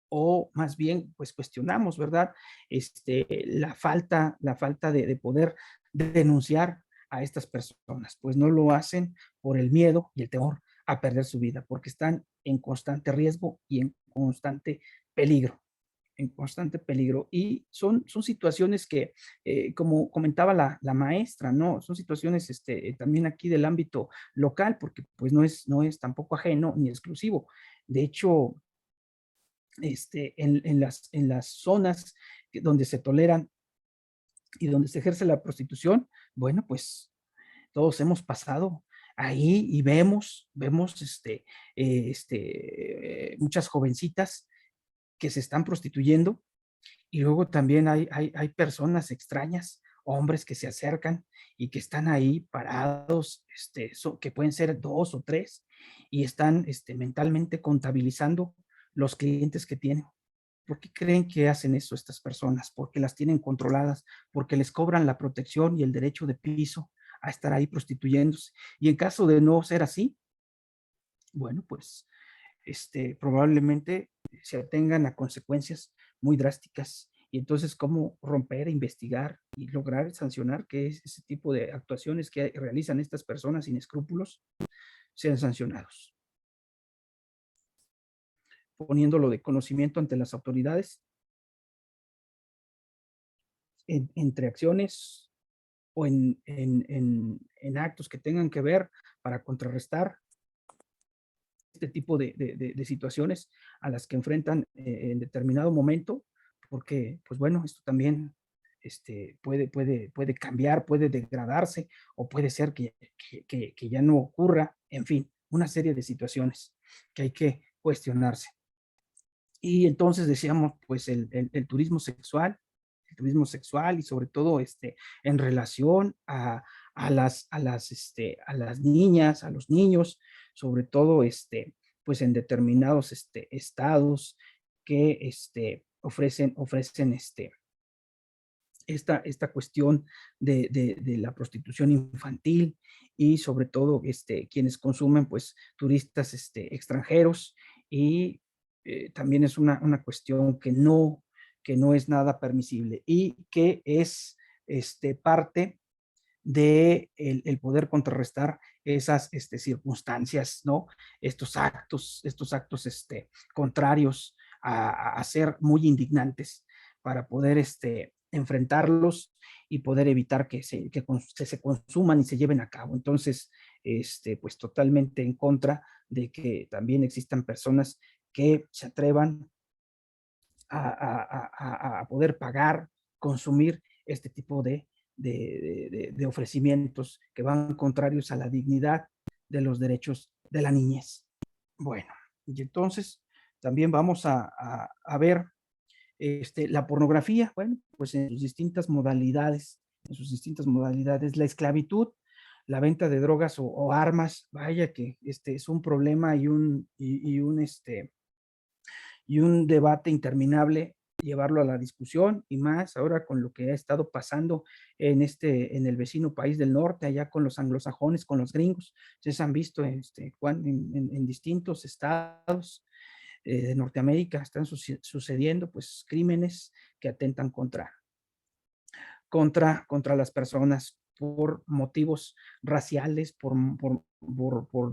o más bien, pues cuestionamos, ¿verdad? La falta de poder denunciar a estas personas, pues no lo hacen por el miedo y el temor a perder su vida, porque están en constante riesgo y peligro, en constante peligro. Y son situaciones que, como comentaba la maestra, ¿no? Son situaciones también aquí del ámbito local, porque pues no es tampoco ajeno ni exclusivo. De hecho, en las zonas donde se toleran y donde se ejerce la prostitución, bueno, pues todos hemos pasado ahí y vemos muchas jovencitas que se están prostituyendo, y luego también hay personas extrañas, hombres que se acercan y que están ahí parados, que pueden ser 2 o 3, y están mentalmente contabilizando los clientes que tienen. ¿Por qué creen que hacen eso estas personas? Porque las tienen controladas, porque les cobran la protección y el derecho de piso a estar ahí prostituyéndose. Y en caso de no ser así, bueno, pues probablemente se atengan a consecuencias muy drásticas. Y entonces, ¿cómo romper, investigar y lograr sancionar que ese tipo de actuaciones que realizan estas personas sin escrúpulos sean sancionados? Poniéndolo de conocimiento ante las autoridades, entre acciones o en actos que tengan que ver para contrarrestar este tipo de situaciones a las que enfrentan en determinado momento, porque, pues bueno, esto también puede cambiar, puede degradarse, o puede ser que ya no ocurra, en fin, una serie de situaciones que hay que cuestionarse. Y entonces decíamos, pues el turismo sexual, y sobre todo en relación a las niñas, a los niños, sobre todo pues en determinados estados que ofrecen esta cuestión de la prostitución infantil, y sobre todo quienes consumen pues turistas extranjeros. Y también es una cuestión que no es nada permisible, y que es parte de el poder contrarrestar esas circunstancias, ¿no? Estos actos contrarios a ser muy indignantes, para poder enfrentarlos y poder evitar que se consuman y se lleven a cabo. Entonces, pues totalmente en contra de que también existan personas que se atrevan a poder pagar, consumir este tipo de ofrecimientos que van contrarios a la dignidad de los derechos de la niñez. Bueno, y entonces también vamos a ver la pornografía, bueno, pues en sus distintas modalidades, la esclavitud, la venta de drogas o armas. Vaya que es un problema y un debate interminable llevarlo a la discusión, y más ahora con lo que ha estado pasando en el vecino país del norte, allá con los anglosajones, con los gringos. Ustedes han visto en distintos estados de Norteamérica están sucediendo pues crímenes que atentan contra las personas por motivos raciales, por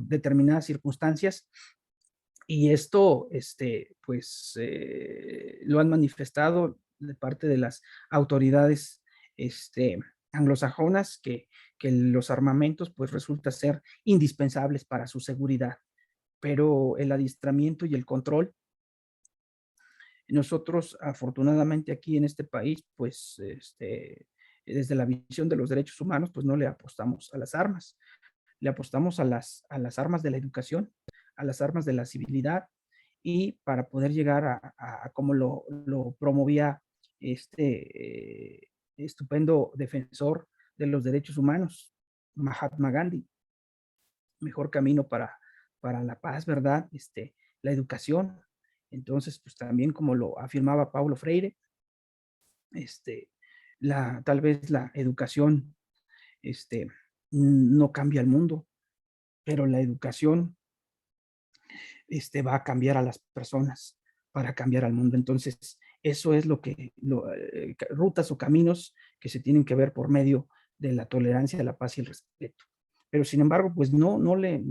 determinadas circunstancias. Y esto, pues, lo han manifestado de parte de las autoridades anglosajonas, que los armamentos, pues, resulta ser indispensables para su seguridad, pero el adiestramiento y el control, nosotros, afortunadamente, aquí en este país, pues, desde la visión de los derechos humanos, pues, no le apostamos a las armas, le apostamos a las armas de la educación, a las armas de la civilidad, y para poder llegar a como lo promovía estupendo defensor de los derechos humanos, Mahatma Gandhi: mejor camino para la paz, ¿verdad? la educación. Entonces, pues también como lo afirmaba Paulo Freire, tal vez la educación no cambia el mundo, pero la educación va a cambiar a las personas para cambiar al mundo. Entonces, eso es rutas o caminos que se tienen que ver por medio de la tolerancia, la paz y el respeto. Pero sin embargo, pues no le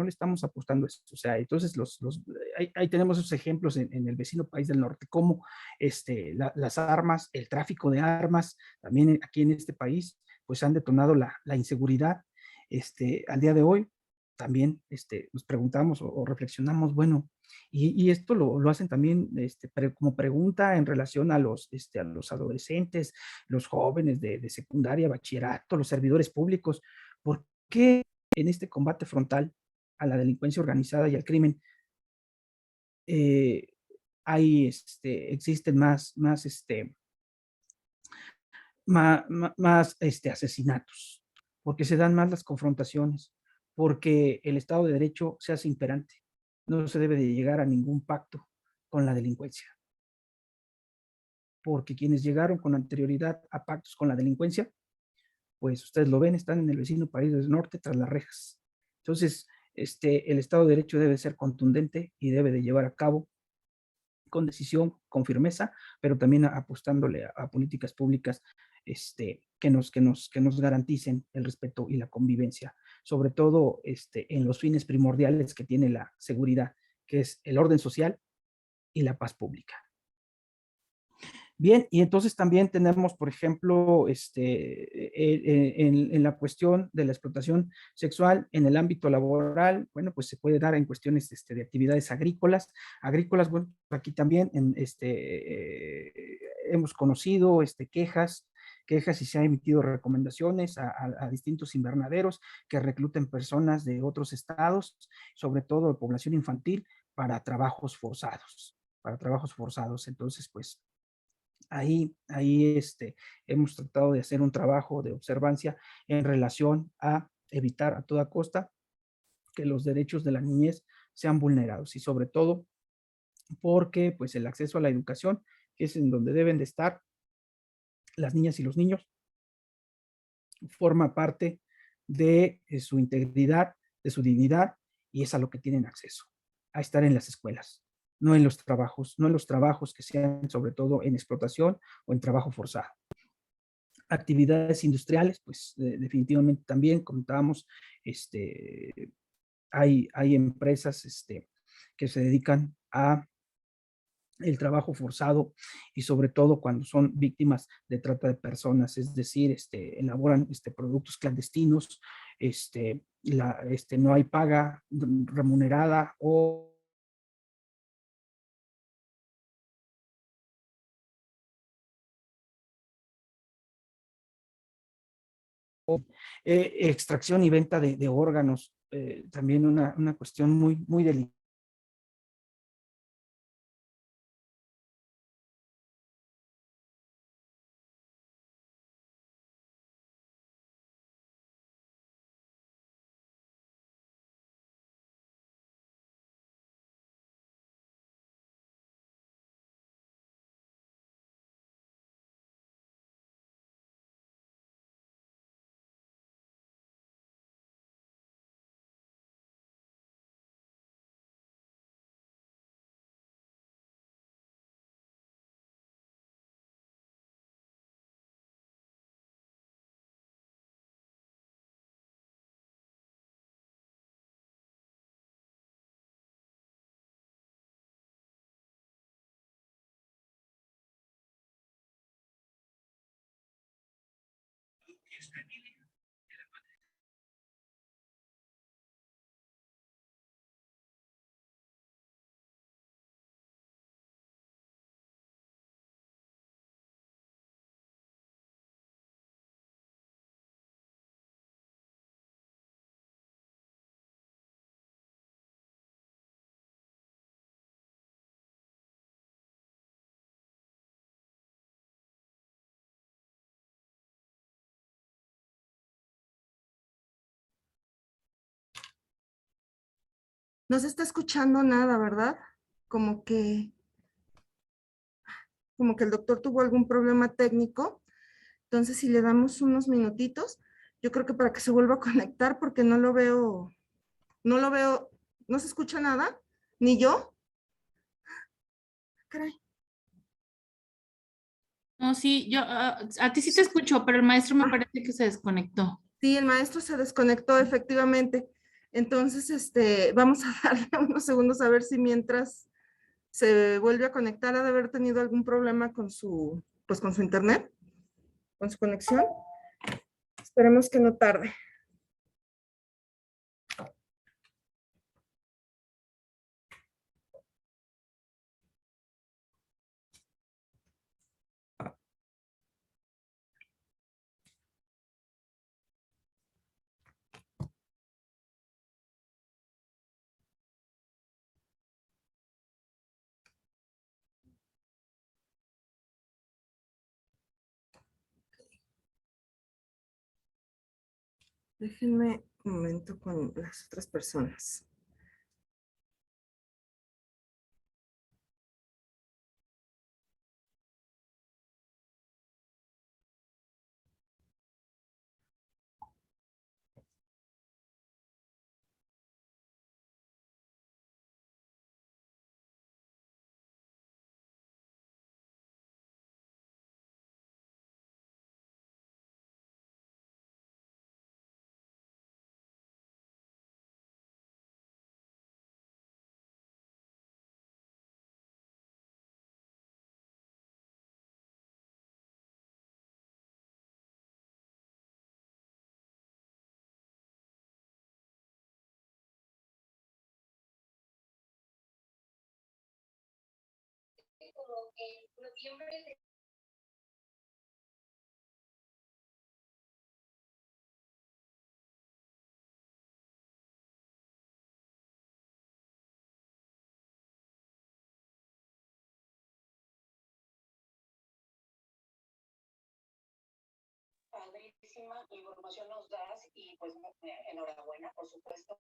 estamos apostando a eso. O sea, entonces ahí tenemos esos ejemplos en el vecino país del norte, como las armas, el tráfico de armas, también aquí en este país, pues han detonado la inseguridad. Al día de hoy, también nos preguntamos o reflexionamos, bueno, y esto lo hacen también como pregunta en relación a los adolescentes, los jóvenes de secundaria, bachillerato, los servidores públicos. ¿Por qué en este combate frontal a la delincuencia organizada y al crimen eh, existen más asesinatos? Porque se dan más las confrontaciones, porque el Estado de Derecho se hace imperante. No se debe de llegar a ningún pacto con la delincuencia, porque quienes llegaron con anterioridad a pactos con la delincuencia, pues ustedes lo ven, están en el vecino país del norte tras las rejas. Entonces, el Estado de Derecho debe ser contundente y debe de llevar a cabo con decisión, con firmeza, pero también apostándole a políticas públicas que nos garanticen el respeto y la convivencia, sobre todo en los fines primordiales que tiene la seguridad, que es el orden social y la paz pública. Bien, y entonces también tenemos, por ejemplo, en la cuestión de la explotación sexual en el ámbito laboral, bueno, pues se puede dar en cuestiones de actividades agrícolas, bueno, aquí también hemos conocido quejas y se han emitido recomendaciones a distintos invernaderos que recluten personas de otros estados, sobre todo de población infantil, para trabajos forzados. Entonces, pues, ahí hemos tratado de hacer un trabajo de observancia en relación a evitar a toda costa que los derechos de la niñez sean vulnerados y sobre todo porque pues el acceso a la educación, que es en donde deben de estar las niñas y los niños, forma parte de su integridad, de su dignidad, y es a lo que tienen acceso, a estar en las escuelas, no en los trabajos que sean sobre todo en explotación o en trabajo forzado. Actividades industriales, pues definitivamente también comentábamos, hay empresas que se dedican a el trabajo forzado y sobre todo cuando son víctimas de trata de personas, es decir, elaboran productos clandestinos, no hay paga remunerada o extracción y venta de órganos, también una cuestión muy, muy delicada. No se está escuchando nada, ¿verdad? Como que, como que el doctor tuvo algún problema técnico. Entonces, si le damos unos minutitos, yo creo que para que se vuelva a conectar, porque no lo veo, no se escucha nada, ni yo. Caray. No, sí, yo a ti sí te escucho, pero el maestro me Ah, parece que se desconectó. sí, el maestro se desconectó efectivamente. Entonces, vamos a darle unos segundos a ver si mientras se vuelve a conectar ha de haber tenido algún problema con pues con su internet, con su conexión. Esperemos que no tarde. Déjenme un momento con las otras personas. Padrísima información nos das y pues enhorabuena, por supuesto.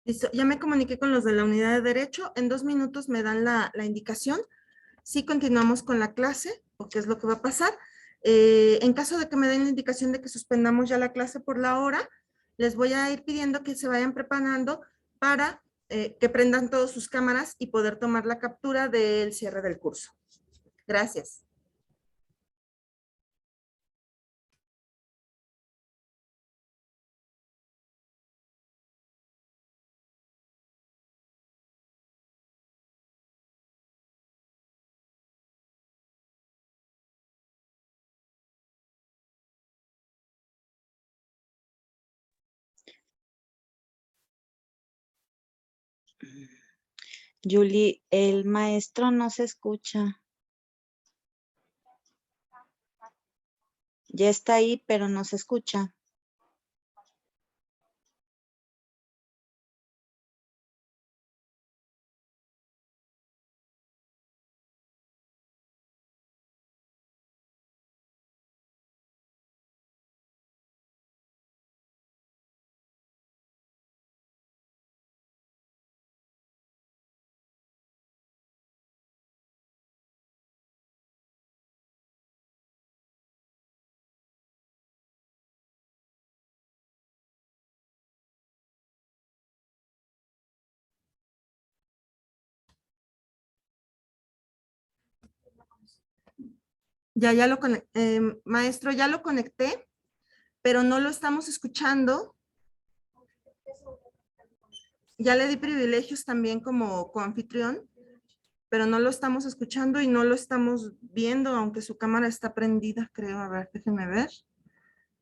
Listo, ya me comuniqué con los de la unidad de derecho. En 2 minutos me dan la indicación. Si continuamos con la clase o qué es lo que va a pasar. En caso de que me den la indicación de que suspendamos ya la clase por la hora, les voy a ir pidiendo que se vayan preparando para que prendan todas sus cámaras y poder tomar la captura del cierre del curso. Gracias. Julie, el maestro no se escucha. Ya está ahí, pero no se escucha. Ya lo conecté, maestro, ya lo conecté, pero no lo estamos escuchando. Ya le di privilegios también como coanfitrión, pero no lo estamos escuchando y no lo estamos viendo, aunque su cámara está prendida, creo. A ver, déjenme ver.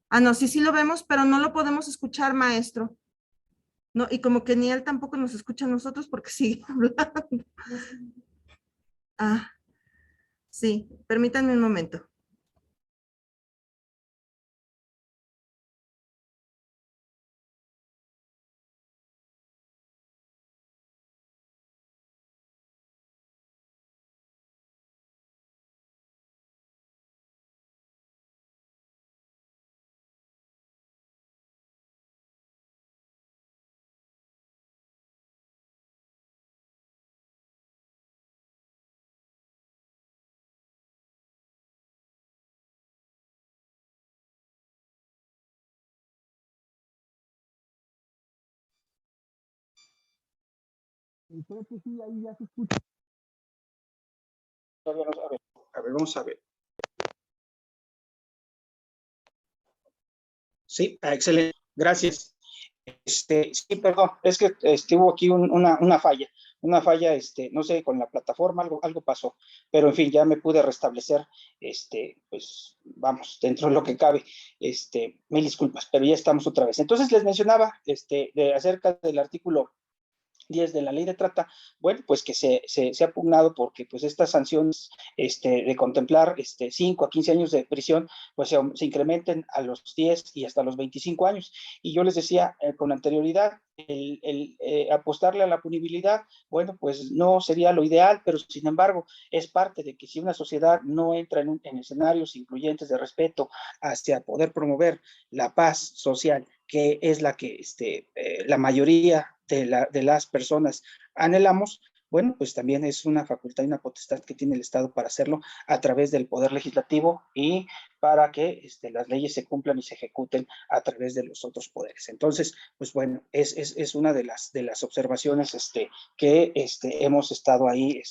Ah, no, sí lo vemos, pero no lo podemos escuchar, maestro. No, y como que ni él tampoco nos escucha a nosotros porque sigue hablando. Ah, sí, permítanme un momento. Creo que sí, ahí ya se escucha. A ver, vamos a ver. Sí, excelente, gracias. Sí, perdón, es que hubo aquí una falla, no sé, con la plataforma, algo pasó, pero en fin, ya me pude restablecer, pues vamos, dentro de lo que cabe, mil disculpas, pero ya estamos otra vez. Entonces les mencionaba, acerca del artículo 10 de la ley de trata, bueno, pues que se ha pugnado porque pues estas sanciones de contemplar 5 a 15 años de prisión, pues se incrementen a los 10 y hasta los 25 años. Y yo les decía con anterioridad, apostarle a la punibilidad, bueno, pues no sería lo ideal, pero sin embargo es parte de que si una sociedad no entra en escenarios incluyentes de respeto hacia poder promover la paz social, que es la que la mayoría de las personas anhelamos, bueno, pues también es una facultad y una potestad que tiene el Estado para hacerlo a través del Poder Legislativo y para que las leyes se cumplan y se ejecuten a través de los otros poderes. Entonces, pues bueno, es una de las observaciones que hemos estado ahí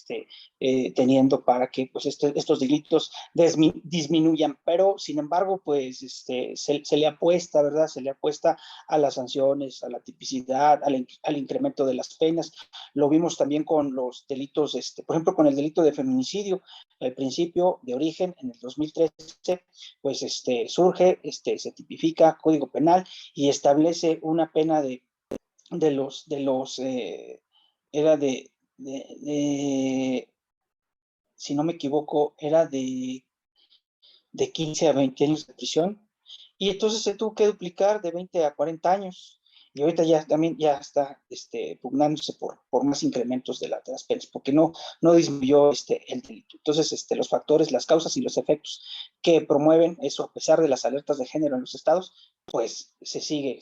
teniendo para que pues estos delitos disminuyan, pero sin embargo, pues se le apuesta, ¿verdad? Se le apuesta a las sanciones, a la tipicidad, al incremento de las penas. Lo vimos también con los delitos, por ejemplo, con el delito de feminicidio. Al principio de origen, en el 2013, pues surge, se tipifica Código Penal y establece una pena era si no me equivoco, era de 15 a 20 años de prisión, y entonces se tuvo que duplicar de 20 a 40 años, y ahorita ya también ya está pugnándose por más incrementos de las penas, porque no disminuyó el delito. Entonces, los factores, las causas y los efectos que promueven eso, a pesar de las alertas de género en los estados, pues se sigue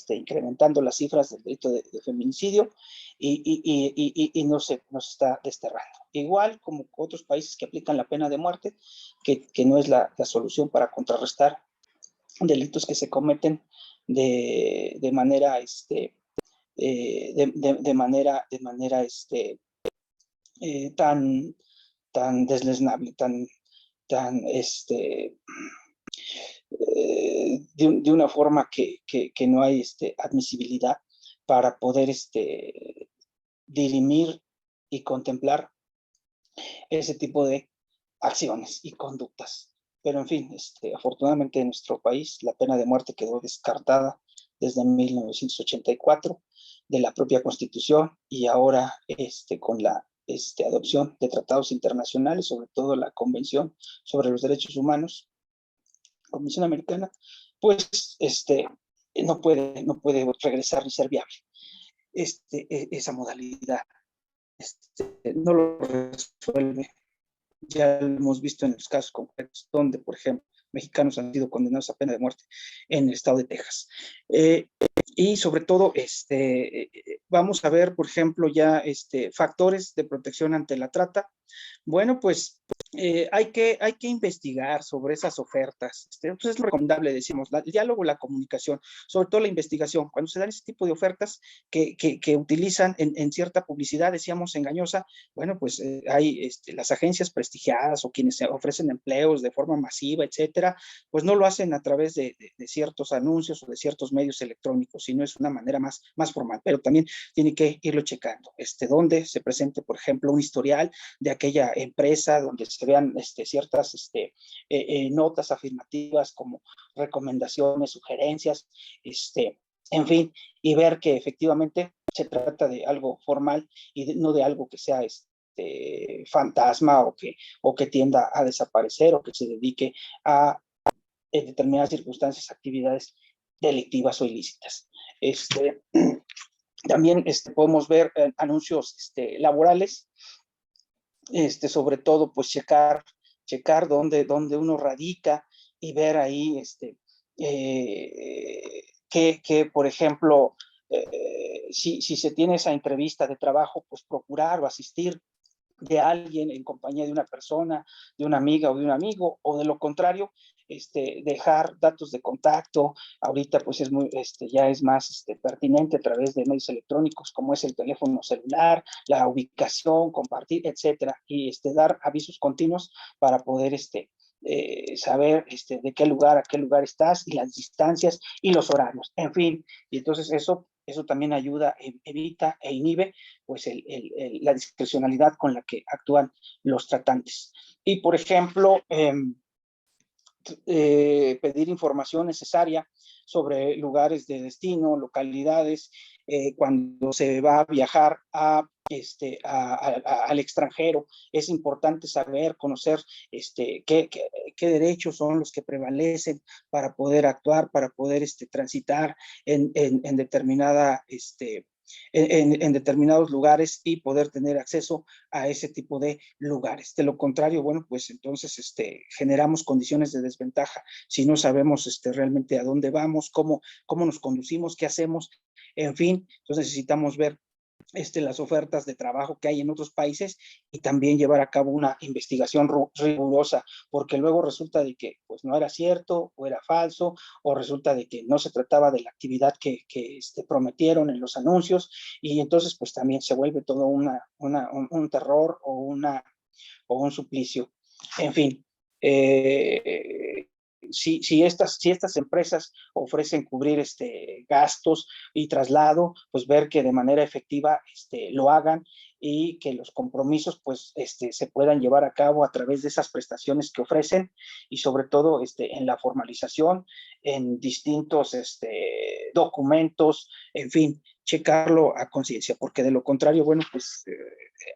incrementando las cifras del delito de feminicidio y no se está desterrando. Igual como otros países que aplican la pena de muerte, que no es la solución para contrarrestar delitos que se cometen de manera tan deslizable, tan de una forma que no hay admisibilidad para poder dirimir y contemplar ese tipo de acciones y conductas. Pero en fin, afortunadamente en nuestro país la pena de muerte quedó descartada desde 1984 de la propia Constitución, y ahora con la adopción de tratados internacionales, sobre todo la Convención sobre los Derechos Humanos, Convención Americana, pues no puede regresar ni ser viable esa modalidad. No lo resuelve. Ya lo hemos visto en los casos concretos donde, por ejemplo, mexicanos han sido condenados a pena de muerte en el estado de Texas. Y sobre todo, vamos a ver, por ejemplo, ya factores de protección ante la trata. Bueno, pues hay que investigar sobre esas ofertas. Entonces es recomendable, decimos, el diálogo, la comunicación, sobre todo la investigación. Cuando se dan ese tipo de ofertas que utilizan en cierta publicidad, decíamos, engañosa, bueno, pues hay las agencias prestigiadas o quienes ofrecen empleos de forma masiva, etcétera, pues no lo hacen a través de ciertos anuncios o de ciertos medios electrónicos, sino es una manera más formal, pero también tiene que irlo checando. Donde se presente, por ejemplo, un historial de aquella empresa, donde se vean ciertas notas afirmativas como recomendaciones, sugerencias, en fin, y ver que efectivamente se trata de algo formal y no de algo que sea fantasma o que tienda a desaparecer o que se dedique a en determinadas circunstancias actividades delictivas o ilícitas. También podemos ver anuncios laborales, sobre todo pues checar dónde uno radica y ver ahí que por ejemplo, si se tiene esa entrevista de trabajo, pues procurar o asistir de alguien en compañía de una persona, de una amiga o de un amigo, o de lo contrario, dejar datos de contacto. Ahorita pues es muy, ya es más pertinente a través de medios electrónicos como es el teléfono celular, la ubicación, compartir, etcétera, y dar avisos continuos para poder saber de qué lugar a qué lugar estás y las distancias y los horarios, en fin, y entonces eso también ayuda, evita e inhibe pues la discrecionalidad con la que actúan los tratantes. Y por ejemplo, pedir información necesaria sobre lugares de destino, localidades, cuando se va a viajar al extranjero. Es importante saber, conocer qué derechos son los que prevalecen para poder actuar, para poder transitar en determinada en determinados lugares y poder tener acceso a ese tipo de lugares. De lo contrario, bueno, pues entonces generamos condiciones de desventaja si no sabemos realmente a dónde vamos, cómo nos conducimos, qué hacemos, en fin. Entonces necesitamos ver las ofertas de trabajo que hay en otros países y también llevar a cabo una investigación rigurosa, porque luego resulta de que pues no era cierto o era falso, o resulta de que no se trataba de la actividad que prometieron en los anuncios, y entonces pues también se vuelve todo un terror o un suplicio. En fin, si estas empresas ofrecen cubrir gastos y traslado, pues ver que de manera efectiva lo hagan y que los compromisos pues se puedan llevar a cabo a través de esas prestaciones que ofrecen, y sobre todo en la formalización, en distintos documentos, en fin, checarlo a conciencia, porque de lo contrario, bueno, pues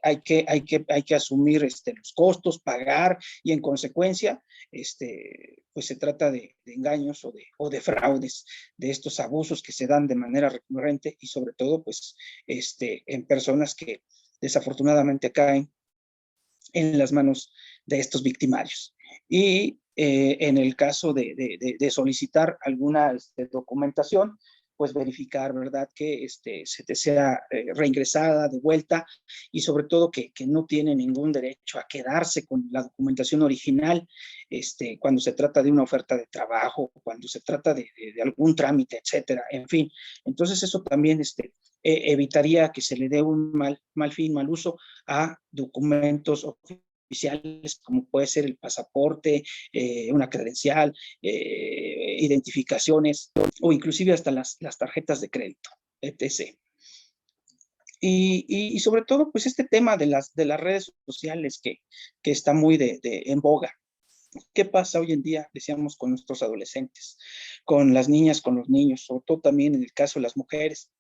hay que asumir los costos, pagar, y en consecuencia pues se trata de engaños o de fraudes, de estos abusos que se dan de manera recurrente, y sobre todo pues en personas que desafortunadamente caen en las manos de estos victimarios. Y en el caso de solicitar alguna documentación, pues verificar, ¿verdad?, que se te sea reingresada, de vuelta, y sobre todo que no tiene ningún derecho a quedarse con la documentación original cuando se trata de una oferta de trabajo, cuando se trata de algún trámite, etcétera, en fin. Entonces eso también evitaría que se le dé un mal fin, mal uso a documentos oficiales, como puede ser el pasaporte, una credencial, identificaciones, o inclusive hasta las tarjetas de crédito, etc. Y sobre todo, pues este tema de las redes sociales que está muy en boga. ¿Qué pasa hoy en día, decíamos, con nuestros adolescentes, con las niñas, con los niños, sobre todo también en el caso de las mujeres?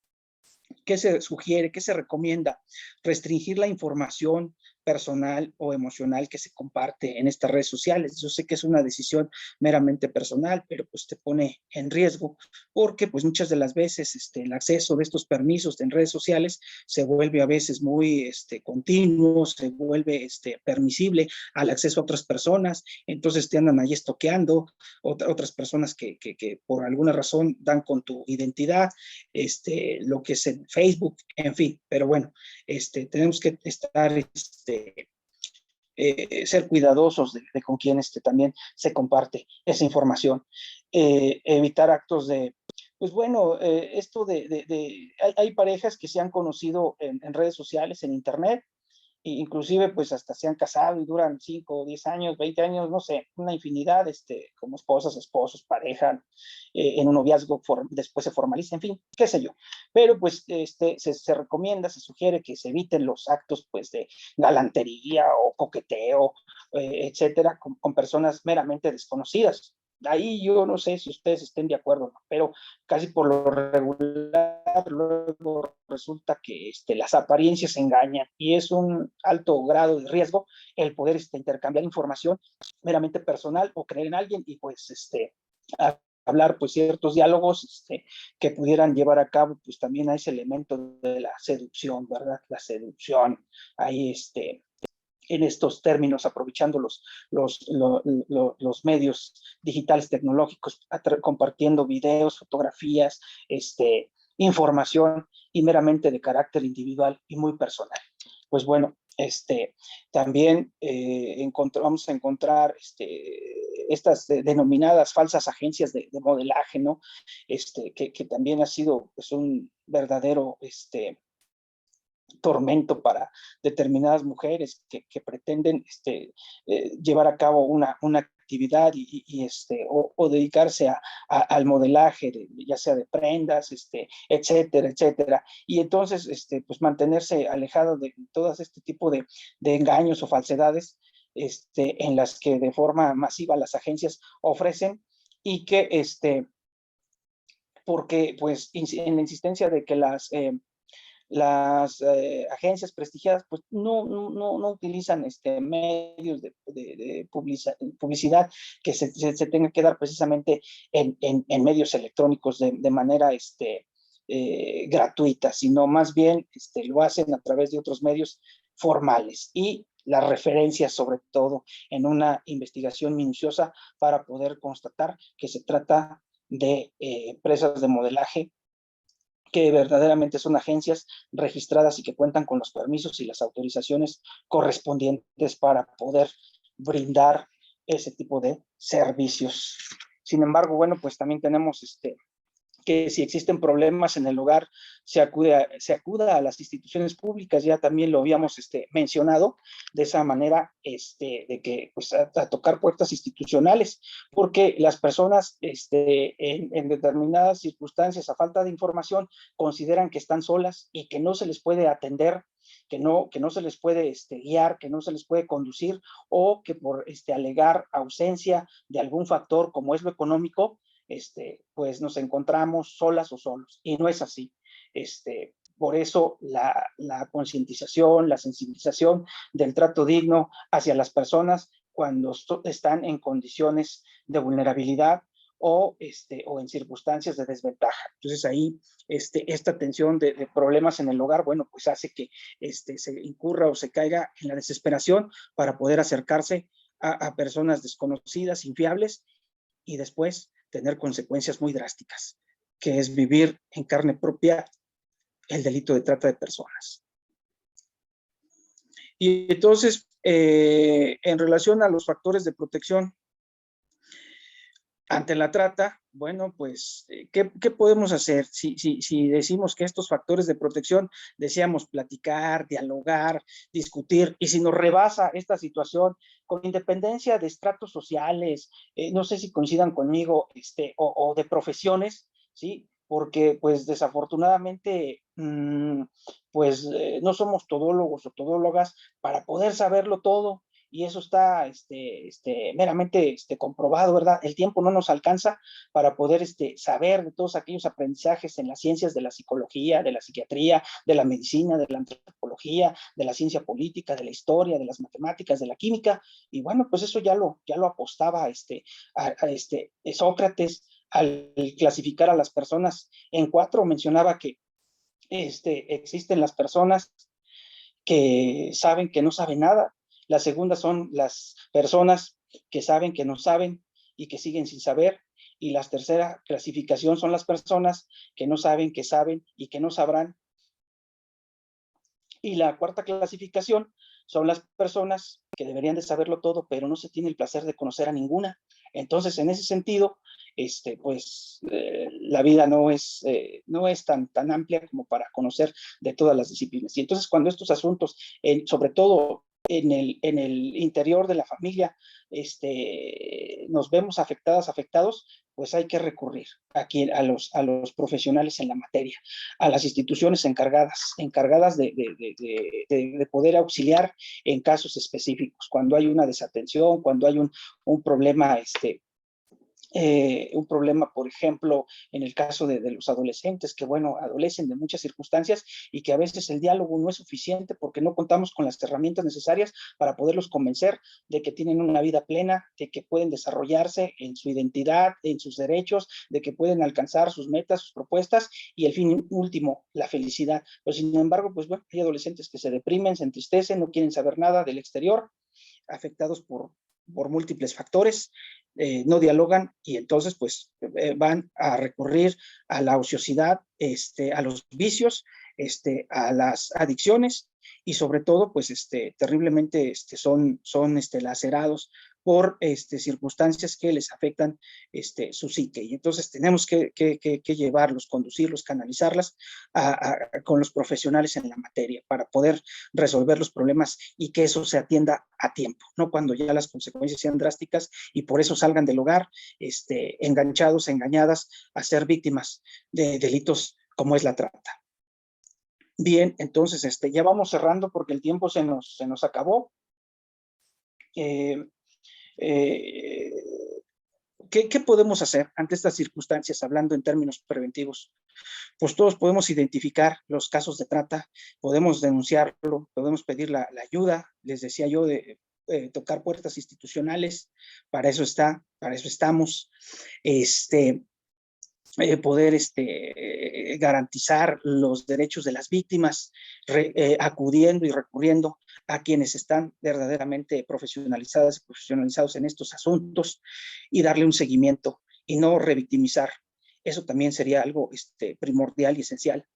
¿Qué se sugiere? ¿Qué se recomienda? Restringir la información personal o emocional que se comparte en estas redes sociales. Yo sé que es una decisión meramente personal, pero pues te pone en riesgo, porque pues muchas de las veces el acceso de estos permisos en redes sociales se vuelve a veces muy continuo, se vuelve permisible al acceso a otras personas, entonces te andan ahí estoqueando otras personas que por alguna razón dan con tu identidad, lo que es en Facebook, en fin, pero bueno, tenemos que estar ser cuidadosos de con quién también se comparte esa información, evitar actos de, pues bueno, esto hay parejas que se han conocido en redes sociales, en internet, inclusive pues hasta se han casado y duran 5, 10 años, 20 años, no sé, una infinidad, como esposas, esposos, pareja, en un noviazgo, después se formaliza, en fin, qué sé yo. Pero pues se recomienda, se sugiere que se eviten los actos pues de galantería o coqueteo, etcétera, con personas meramente desconocidas. Ahí yo no sé si ustedes estén de acuerdo, ¿no? Pero casi por lo regular luego resulta que las apariencias engañan y es un alto grado de riesgo el poder intercambiar información meramente personal o creer en alguien y pues hablar pues ciertos diálogos que pudieran llevar a cabo pues también a ese elemento de la seducción, ¿verdad? La seducción, ahí en estos términos, aprovechando los medios digitales tecnológicos, compartiendo videos, fotografías, información y meramente de carácter individual y muy personal. Pues bueno, también vamos a encontrar estas denominadas falsas agencias de modelaje, ¿no? Que también ha sido pues, un verdadero tormento para determinadas mujeres que pretenden llevar a cabo una actividad o dedicarse al modelaje, ya sea de prendas, etcétera, etcétera. Y entonces, pues mantenerse alejado de todo este tipo de engaños o falsedades en las que de forma masiva las agencias ofrecen y que, porque pues en la insistencia de que las agencias prestigiadas pues no utilizan medios de publicidad que se tenga que dar precisamente en medios electrónicos de manera gratuita, sino más bien lo hacen a través de otros medios formales y las referencias sobre todo en una investigación minuciosa para poder constatar que se trata de empresas de modelaje que verdaderamente son agencias registradas y que cuentan con los permisos y las autorizaciones correspondientes para poder brindar ese tipo de servicios. Sin embargo, bueno, pues también tenemos que si existen problemas en el hogar, se acuda a las instituciones públicas, ya también lo habíamos mencionado, de esa manera, de que, pues, a tocar puertas institucionales, porque las personas en determinadas circunstancias, a falta de información, consideran que están solas y que no se les puede atender, que no se les puede guiar, que no se les puede conducir, o que por alegar ausencia de algún factor como es lo económico, pues nos encontramos solas o solos, y no es así. Por eso la concientización, la sensibilización del trato digno hacia las personas cuando están en condiciones de vulnerabilidad o en circunstancias de desventaja. Entonces ahí esta tensión de problemas en el hogar, bueno, pues hace que se incurra o se caiga en la desesperación para poder acercarse a personas desconocidas, infiables, y después tener consecuencias muy drásticas, que es vivir en carne propia el delito de trata de personas. Y entonces, en relación a los factores de protección ante la trata, bueno, pues, ¿qué podemos hacer? Si decimos que estos factores de protección deseamos platicar, dialogar, discutir, y si nos rebasa esta situación, con independencia de estratos sociales, no sé si coincidan conmigo, o de profesiones, ¿sí? Porque, pues, desafortunadamente, pues, no somos todólogos o todólogas para poder saberlo todo, y eso está meramente comprobado, ¿verdad? El tiempo no nos alcanza para poder saber de todos aquellos aprendizajes en las ciencias de la psicología, de la psiquiatría, de la medicina, de la antropología, de la ciencia política, de la historia, de las matemáticas, de la química, y bueno, pues eso ya lo apostaba Sócrates al clasificar a las personas en 4, mencionaba que existen las personas que saben que no saben nada. La segunda son las personas que saben que no saben y que siguen sin saber. Y la tercera clasificación son las personas que no saben que saben y que no sabrán. Y la cuarta clasificación son las personas que deberían de saberlo todo, pero no se tiene el placer de conocer a ninguna. Entonces, en ese sentido, la vida no es tan amplia como para conocer de todas las disciplinas. Y entonces, cuando estos asuntos, sobre todo en el interior de la familia, nos vemos afectados, pues hay que recurrir aquí a los profesionales en la materia, a las instituciones encargadas de poder auxiliar en casos específicos, cuando hay una desatención, cuando hay un problema, por ejemplo, en el caso de los adolescentes, que bueno, adolecen de muchas circunstancias y que a veces el diálogo no es suficiente porque no contamos con las herramientas necesarias para poderlos convencer de que tienen una vida plena, de que pueden desarrollarse en su identidad, en sus derechos, de que pueden alcanzar sus metas, sus propuestas y el fin último, la felicidad. Pero sin embargo, pues bueno, hay adolescentes que se deprimen, se entristecen, no quieren saber nada del exterior, afectados por múltiples factores, no dialogan y entonces pues van a recurrir a la ociosidad, a los vicios, a las adicciones y sobre todo pues terriblemente son lacerados por circunstancias que les afectan su psique. Y entonces tenemos que llevarlos, conducirlos, canalizarlas con los profesionales en la materia para poder resolver los problemas y que eso se atienda a tiempo, no cuando ya las consecuencias sean drásticas y por eso salgan del hogar enganchados, engañadas a ser víctimas de delitos como es la trata. Bien, entonces ya vamos cerrando porque el tiempo se nos acabó. ¿Qué podemos hacer ante estas circunstancias, hablando en términos preventivos? Pues todos podemos identificar los casos de trata, podemos denunciarlo, podemos pedir la ayuda, les decía yo, de tocar puertas institucionales, para eso estamos, poder garantizar los derechos de las víctimas, acudiendo y recurriendo a quienes están verdaderamente profesionalizados en estos asuntos y darle un seguimiento y no revictimizar. Eso también sería algo primordial y esencial.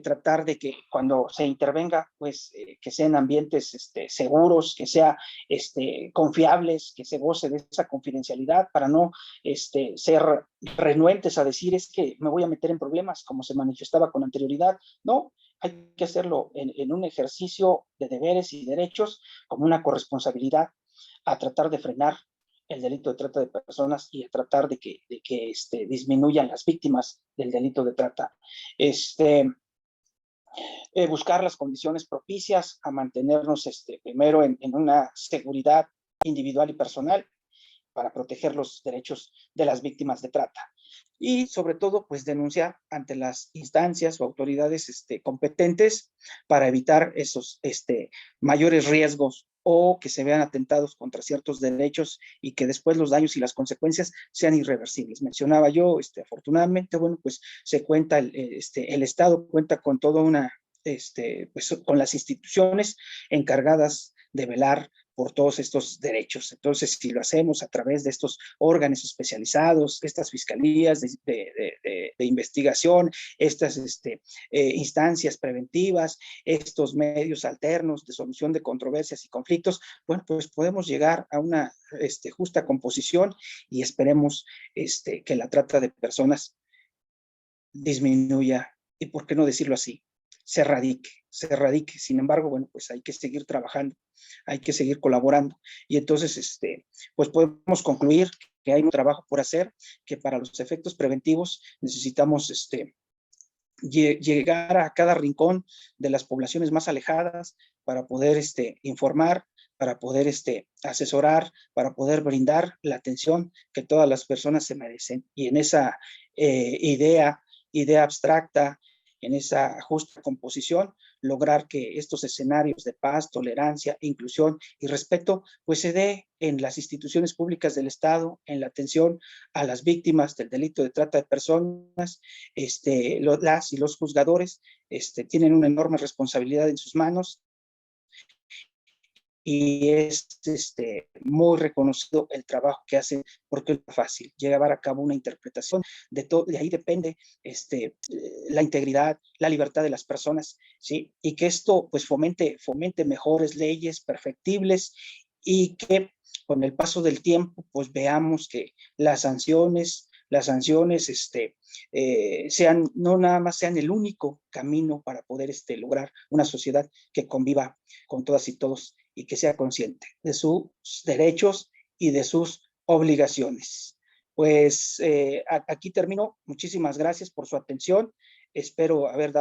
Tratar de que cuando se intervenga, pues que sean ambientes seguros, que sean confiables, que se goce de esa confidencialidad para no ser renuentes a decir es que me voy a meter en problemas como se manifestaba con anterioridad. No, hay que hacerlo en un ejercicio de deberes y derechos como una corresponsabilidad a tratar de frenar el delito de trata de personas y a tratar de que disminuyan las víctimas del delito de trata. Buscar las condiciones propicias a mantenernos primero en una seguridad individual y personal para proteger los derechos de las víctimas de trata. Y sobre todo, pues denunciar ante las instancias o autoridades competentes para evitar esos mayores riesgos o que se vean atentados contra ciertos derechos y que después los daños y las consecuencias sean irreversibles. Mencionaba yo, afortunadamente, bueno, pues se cuenta, el Estado cuenta con toda una, pues con las instituciones encargadas de velar por todos estos derechos. Entonces, si lo hacemos a través de estos órganos especializados, estas fiscalías de investigación, estas instancias preventivas, estos medios alternos de solución de controversias y conflictos, bueno, pues podemos llegar a una justa composición y esperemos que la trata de personas disminuya y, ¿por qué no decirlo así?, se erradique. Sin embargo, bueno, pues hay que seguir trabajando, hay que seguir colaborando. Y entonces, pues podemos concluir que hay un trabajo por hacer, que para los efectos preventivos necesitamos llegar a cada rincón de las poblaciones más alejadas para poder informar, para poder asesorar, para poder brindar la atención que todas las personas se merecen. Y en esa idea abstracta, en esa justa composición, lograr que estos escenarios de paz, tolerancia, inclusión y respeto, pues se dé en las instituciones públicas del Estado, en la atención a las víctimas del delito de trata de personas. Las y los juzgadores tienen una enorme responsabilidad en sus manos y es muy reconocido el trabajo que hacen, porque es fácil llevar a cabo una interpretación de todo, de ahí depende la integridad, la libertad de las personas, ¿sí? Y que esto pues fomente mejores leyes perfectibles y que con el paso del tiempo pues veamos que las sanciones no nada más sean el único camino para poder lograr una sociedad que conviva con todas y todos y que sea consciente de sus derechos y de sus obligaciones. Pues aquí termino. Muchísimas gracias por su atención. Espero haber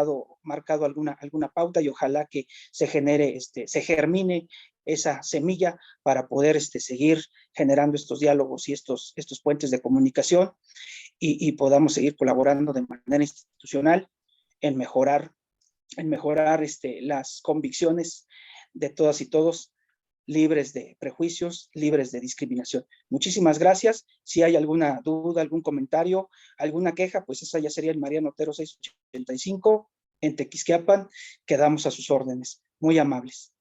marcado alguna pauta y ojalá que se genere, se germine esa semilla para poder seguir generando estos diálogos y estos puentes de comunicación y podamos seguir colaborando de manera institucional en mejorar las convicciones de todas y todos, libres de prejuicios, libres de discriminación. Muchísimas gracias. Si hay alguna duda, algún comentario, alguna queja, pues esa ya sería el Mariano Otero 685 en Tequisquiapan. Quedamos a sus órdenes. Muy amables.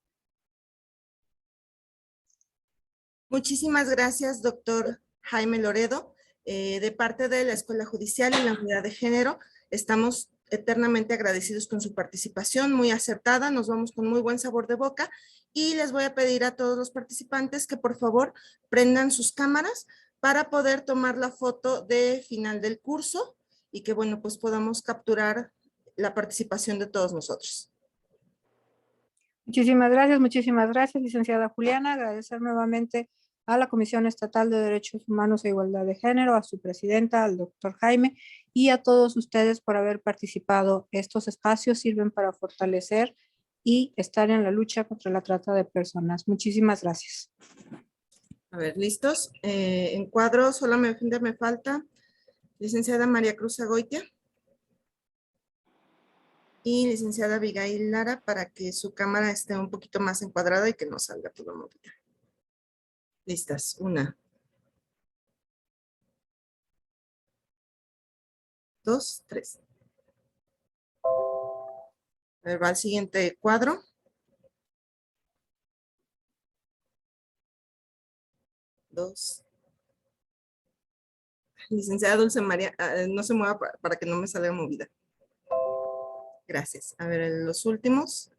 Muchísimas gracias, doctor Jaime Loredo. De parte de la Escuela Judicial y la Unidad de Género, estamos eternamente agradecidos con su participación, muy acertada, nos vamos con muy buen sabor de boca y les voy a pedir a todos los participantes que por favor prendan sus cámaras para poder tomar la foto de final del curso y que bueno, pues podamos capturar la participación de todos nosotros. Muchísimas gracias, licenciada Juliana. Agradecer nuevamente a la Comisión Estatal de Derechos Humanos e Igualdad de Género, a su presidenta, al doctor Jaime, y a todos ustedes por haber participado. Estos espacios sirven para fortalecer y estar en la lucha contra la trata de personas. Muchísimas gracias. A ver, ¿listos? En cuadro solamente me falta licenciada María Cruz Agoitia y licenciada Abigail Lara para que su cámara esté un poquito más encuadrada y que no salga todo movido. Listas. 1, 2, 3. A ver, va al siguiente cuadro. Dos. Licenciada Dulce María, no se mueva para que no me salga movida. Gracias. A ver, los últimos.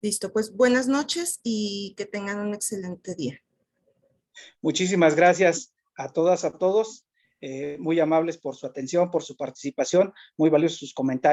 Listo, pues buenas noches y que tengan un excelente día. Muchísimas gracias a todas, a todos. Muy amables por su atención, por su participación. Muy valiosos sus comentarios.